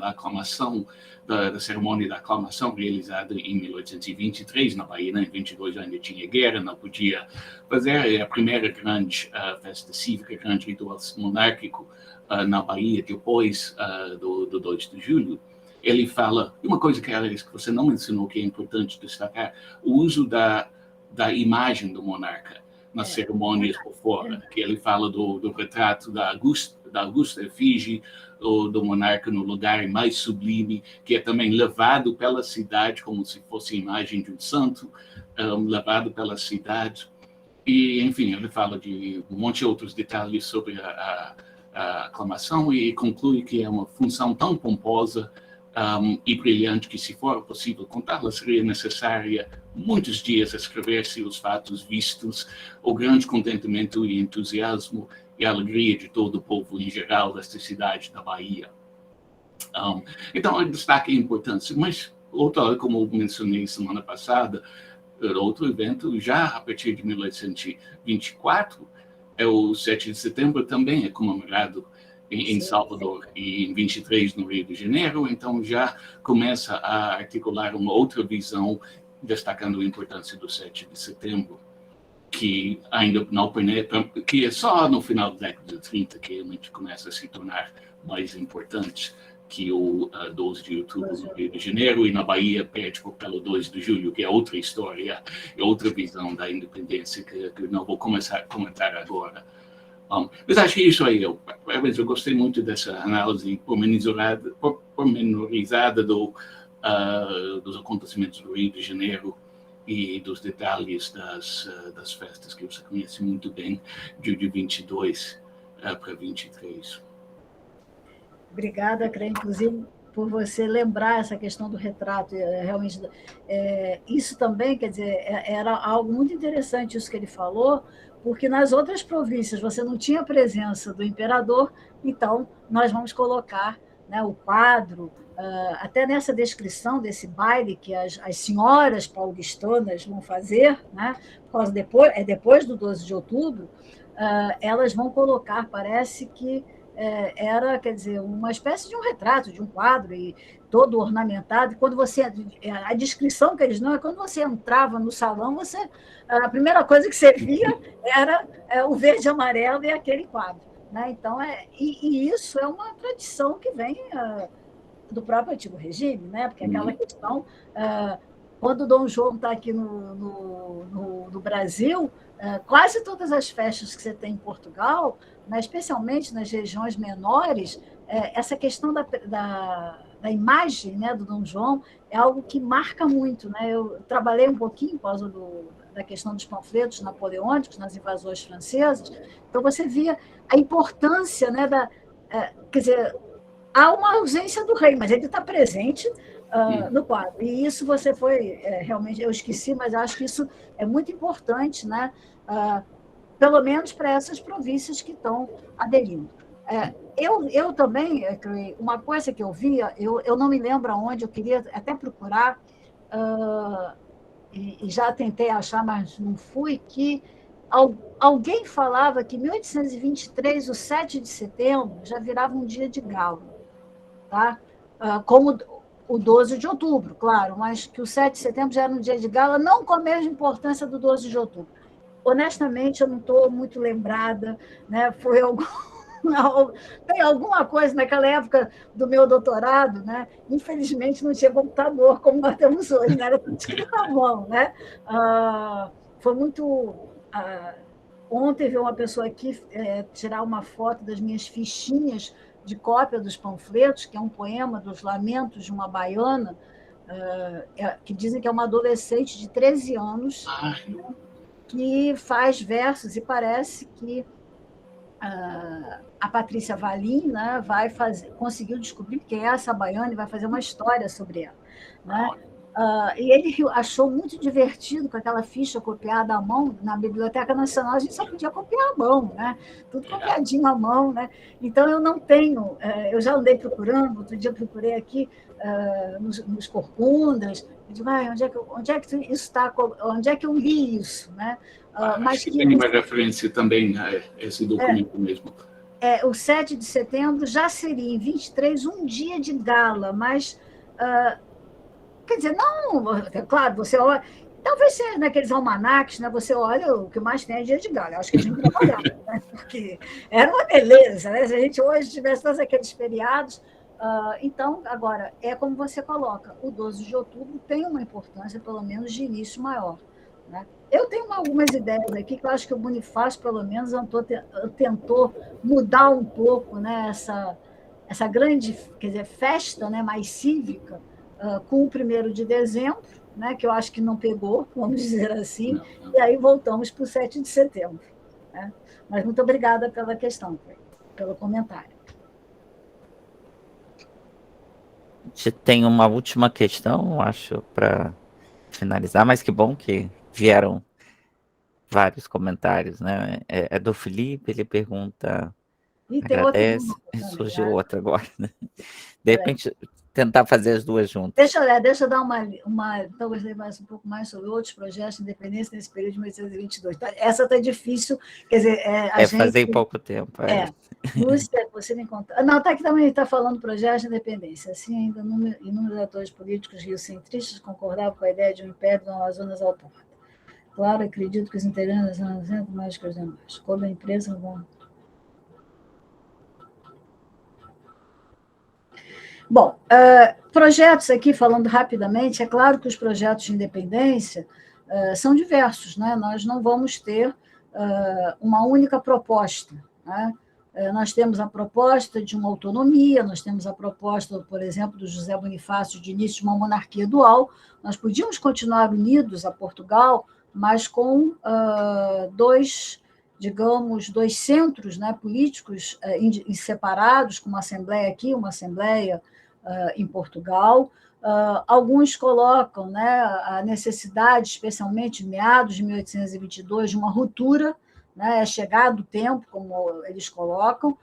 aclamação, da cerimônia da aclamação realizada em 1823 na Bahia. Em 22 ainda tinha guerra, não podia fazer a primeira grande festa cívica, grande ritual monárquico na Bahia, depois do 2 de julho. Ele fala, uma coisa que você não mencionou, que é importante destacar, o uso da imagem do monarca nas cerimônias por fora, que ele fala do retrato da Augusta efígie do monarca no lugar mais sublime, que é também levado pela cidade, como se fosse a imagem de um santo, levado pela cidade. E, enfim, ele fala de um monte de outros detalhes sobre a aclamação e conclui que é uma função tão pomposa e brilhante que, se for possível contá-la, seria necessária muitos dias a escrever-se os fatos vistos, o grande contentamento e entusiasmo e a alegria de todo o povo em geral desta cidade da Bahia. Então, eu destaque a importância, mas, como eu mencionei semana passada, outro evento, já a partir de 1824, o 7 de setembro também é comemorado em Salvador e em 23 no Rio de Janeiro, então já começa a articular uma outra visão, destacando a importância do 7 de setembro, que ainda não penetra, que é só no final da década de 30 que realmente começa a se tornar mais importante que o 12 de outubro no Rio de Janeiro, e na Bahia perde pelo 2 de julho, que é outra história, é outra visão da independência que não vou começar a comentar agora. Mas acho que isso aí, eu gostei muito dessa análise pormenorizada dos acontecimentos do Rio de Janeiro e dos detalhes das festas que você conhece muito bem, de 22 para 23. Obrigada, Crê, inclusive, por você lembrar essa questão do retrato. Realmente, isso também, quer dizer, era algo muito interessante isso que ele falou, porque nas outras províncias você não tinha a presença do imperador, então nós vamos colocar, né, o quadro, até nessa descrição desse baile que as senhoras paulistanas vão fazer, né, por causa depois do 12 de outubro, elas vão colocar, parece que era, quer dizer, uma espécie de um retrato, de um quadro, e todo ornamentado. Quando a descrição que eles dão é quando você entrava no salão, a primeira coisa que você via era o verde e amarelo e aquele quadro, né? Então, e isso é uma tradição que vem do próprio Antigo Regime, né? Porque aquela questão, quando o Dom João está aqui no Brasil, quase todas as festas que você tem em Portugal, né, especialmente nas regiões menores, essa questão da imagem, né, do Dom João é algo que marca muito, né? Eu trabalhei um pouquinho por causa da questão dos panfletos napoleônicos nas invasões francesas, então você via a importância, né, quer dizer, há uma ausência do rei, mas ele está presente no quadro. E isso você foi, realmente, eu esqueci, mas acho que isso é muito importante, né? Pelo menos para essas províncias que estão aderindo. Eu também, uma coisa que eu via, eu não me lembro aonde, eu queria até procurar, e já tentei achar, mas não fui, que alguém falava que em 1823, o 7 de setembro, já virava um dia de gala, tá? Como o 12 de outubro, claro, mas que o 7 de setembro já era um dia de gala, não com a mesma importância do 12 de outubro. Honestamente, eu não estou muito lembrada, né? Tem alguma coisa naquela época do meu doutorado, né? Infelizmente não tinha computador como nós temos hoje, né? Era tudo escrito à mão, né? Foi muito. Ontem veio uma pessoa aqui tirar uma foto das minhas fichinhas de cópia dos panfletos, que é um poema dos Lamentos de uma Baiana, que dizem que é uma adolescente de 13 anos que faz versos, e parece que a Patrícia Valim, né, conseguiu descobrir quem é essa baiana e vai fazer uma história sobre ela. Né? E ele achou muito divertido com aquela ficha copiada à mão. Na Biblioteca Nacional a gente só podia copiar à mão, né? Tudo copiadinho à mão. Né? Então eu não tenho, eu já andei procurando, outro dia procurei aqui nos corcundas, eu digo, onde é que isso está, onde é que eu li isso? Né? Mas que tem uma referência também a esse documento mesmo. O 7 de setembro já seria, em 23, um dia de gala, mas, quer dizer, não, claro, você olha, talvez seja naqueles almanaques, né, você olha, o que mais tem é dia de gala, eu acho que a gente trabalhava, né, porque era uma beleza, né, se a gente hoje tivesse todos aqueles feriados. Então, agora, é como você coloca, o 12 de outubro tem uma importância, pelo menos, de início maior. Né? Eu tenho algumas ideias aqui que eu acho que o Bonifácio, pelo menos, tentou mudar um pouco, né, essa grande, quer dizer, festa, né, mais cívica, com o 1º de dezembro, né, que eu acho que não pegou, vamos dizer assim, e aí voltamos para o 7 de setembro. Né? Mas muito obrigada pela questão, pelo comentário. A gente tem uma última questão, acho, para finalizar, mas que bom que vieram vários comentários, né? É do Felipe, ele pergunta, e tem agradece, surgiu outra agora, né? De repente, tentar fazer as duas juntas. Deixa eu dar talvez mais um pouco mais sobre outros projetos de independência nesse período de 1822. Essa está difícil, quer dizer... fazer em pouco tempo. Lúcia, você me conta... Não, está aqui também, está falando projetos de independência. Assim, ainda inúmeros atores políticos riocentristas concordavam com a ideia de um império no Amazonas autônomo. Claro, acredito que os integrantes são mais que os demais. Como a empresa vão... Bom, projetos aqui, falando rapidamente, é claro que os projetos de independência são diversos, né? Nós não vamos ter uma única proposta. Né? Nós temos a proposta de uma autonomia, nós temos a proposta, por exemplo, do José Bonifácio de início de uma monarquia dual. Nós podíamos continuar unidos a Portugal, mas com dois centros, né, políticos separados, com uma assembleia aqui, uma assembleia em Portugal. Alguns colocam, né, a necessidade, especialmente em meados de 1822, de uma ruptura, né, chegado o tempo, como eles colocam,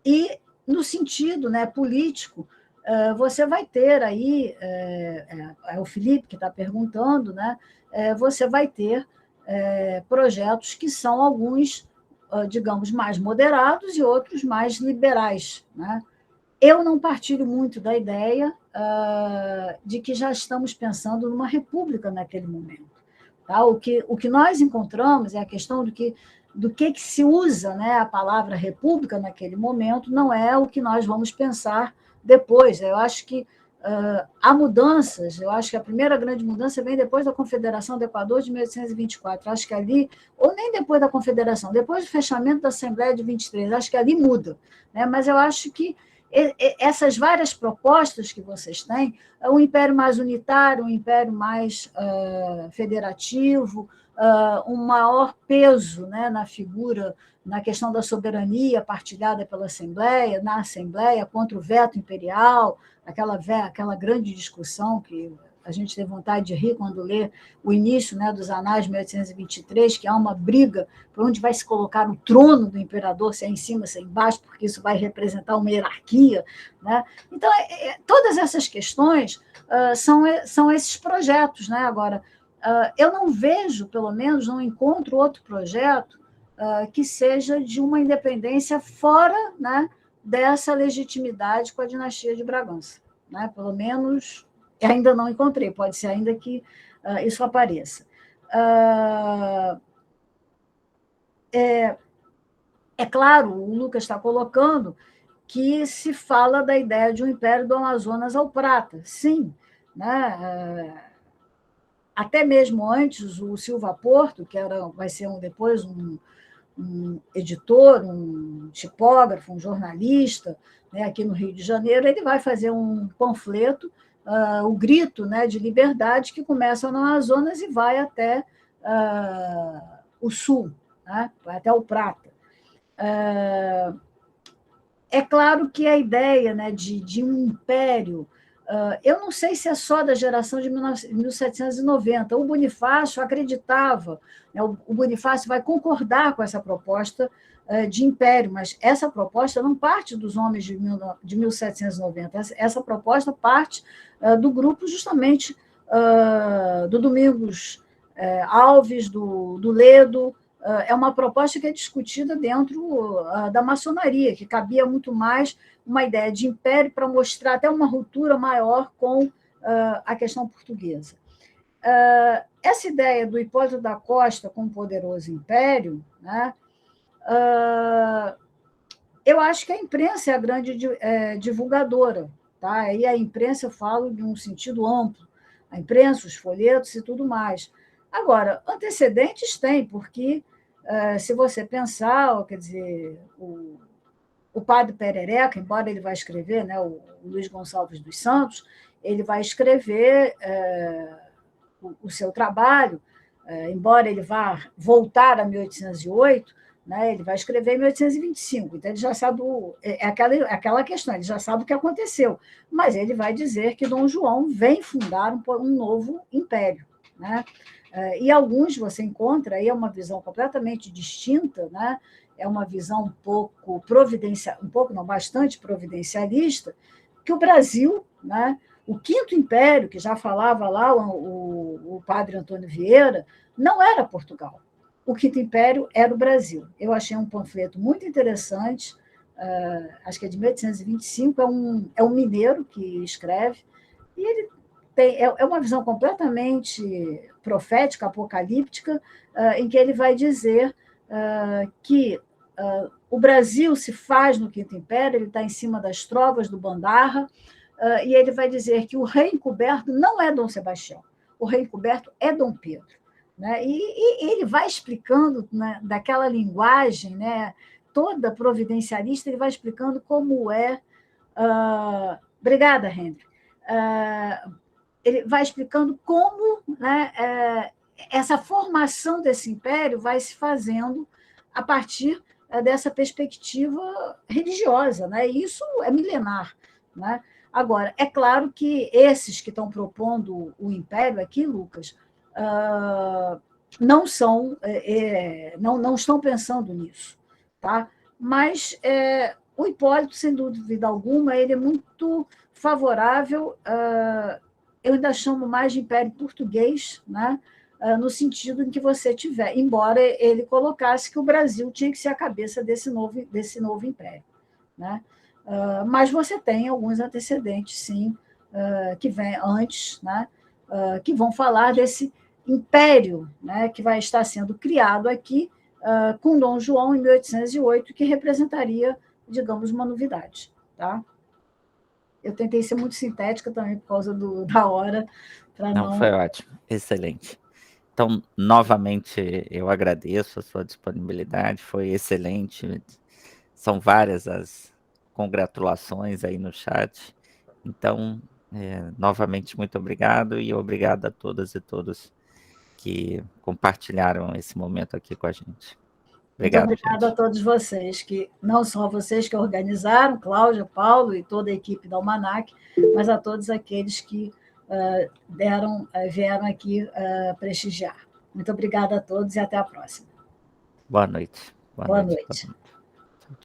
e, no sentido, né, político, você vai ter aí, é o Felipe que está perguntando, né, você vai ter projetos que são alguns, digamos, mais moderados e outros mais liberais. Né? Eu não partilho muito da ideia de que já estamos pensando numa república naquele momento. Tá? O que nós encontramos é a questão do que se usa, né, a palavra república naquele momento, não é o que nós vamos pensar depois. Eu acho que há mudanças, eu acho que a primeira grande mudança vem depois da Confederação do Equador de 1824, acho que ali, ou nem depois da Confederação, depois do fechamento da Assembleia de 23, acho que ali muda, né? Mas eu acho que essas várias propostas que vocês têm, um império mais unitário, um império mais federativo, um maior peso, né, na figura, na questão da soberania partilhada pela Assembleia, na Assembleia, contra o veto imperial, aquela grande discussão que a gente tem vontade de rir quando lê o início, né, dos Anais de 1823, que há uma briga por onde vai se colocar o trono do imperador, se é em cima, se é embaixo, porque isso vai representar uma hierarquia, né? Então, todas essas questões são esses projetos, né? Agora, eu não vejo, pelo menos, não encontro outro projeto que seja de uma independência fora, né, dessa legitimidade com a dinastia de Bragança, né? Pelo menos ainda não encontrei, pode ser ainda que isso apareça. É claro, o Lucas está colocando que se fala da ideia de um império do Amazonas ao Prata. Sim, né? Até mesmo antes, o Silva Porto, que vai ser depois um editor, um tipógrafo, um jornalista, né, aqui no Rio de Janeiro, ele vai fazer um panfleto, o Grito, né, de Liberdade, que começa no Amazonas e vai até o Sul, né, vai até o Prata. É claro que a ideia, né, de um império, eu não sei se é só da geração de 1790. O Bonifácio acreditava, né, o Bonifácio vai concordar com essa proposta de império, mas essa proposta não parte dos homens de 1790. Essa proposta parte do grupo justamente do Domingos Alves, do Ledo. É uma proposta que é discutida dentro da maçonaria, que cabia muito mais uma ideia de império para mostrar até uma ruptura maior com a questão portuguesa. Essa ideia do Hipólito da Costa como poderoso império, né, eu acho que a imprensa é a grande divulgadora. Tá? E a imprensa, eu falo de um sentido amplo, a imprensa, os folhetos e tudo mais. Agora, antecedentes tem, porque se você pensar, quer dizer, o padre Perereca, embora ele vá escrever, né, o Luiz Gonçalves dos Santos, ele vai escrever o seu trabalho, embora ele vá voltar a 1808, né, ele vai escrever em 1825, então ele já sabe, aquela questão, ele já sabe o que aconteceu, mas ele vai dizer que Dom João vem fundar um novo império, né? E alguns você encontra aí uma visão completamente distinta, né? É uma visão bastante providencialista, que o Brasil, né, o Quinto Império, que já falava lá o padre Antônio Vieira, não era Portugal. O Quinto Império era o Brasil. Eu achei um panfleto muito interessante, acho que é de 1825, é um mineiro que escreve, e ele é uma visão completamente profética, apocalíptica, em que ele vai dizer que o Brasil se faz no Quinto Império, ele está em cima das trovas do Bandarra, e ele vai dizer que o rei encoberto não é Dom Sebastião, o rei encoberto é Dom Pedro. Né? E ele vai explicando, né, daquela linguagem, né, toda providencialista, ele vai explicando como é... Obrigada, Henry. Ele vai explicando como, né, essa formação desse império vai se fazendo a partir dessa perspectiva religiosa, né? E isso é milenar, né? Agora, é claro que esses que estão propondo o império aqui, Lucas, não estão pensando nisso, tá? Mas o Hipólito, sem dúvida alguma, ele é muito favorável, eu ainda chamo mais de império português, né? No sentido em que você tiver, embora ele colocasse que o Brasil tinha que ser a cabeça desse novo império, né? Mas você tem alguns antecedentes, sim, que vêm antes, né? Que vão falar desse império, né? Que vai estar sendo criado aqui com Dom João em 1808, que representaria, digamos, uma novidade, tá? Eu tentei ser muito sintética também por causa da hora. Não, foi ótimo, excelente. Então, novamente, eu agradeço a sua disponibilidade, foi excelente. São várias as congratulações aí no chat. Então, novamente, muito obrigado e obrigado a todas e todos que compartilharam esse momento aqui com a gente. Obrigado, muito obrigada a todos vocês, que não só vocês que organizaram, Cláudia, Paulo e toda a equipe da Almanac, mas a todos aqueles que vieram aqui prestigiar. Muito obrigada a todos e até a próxima. Boa noite. Boa noite.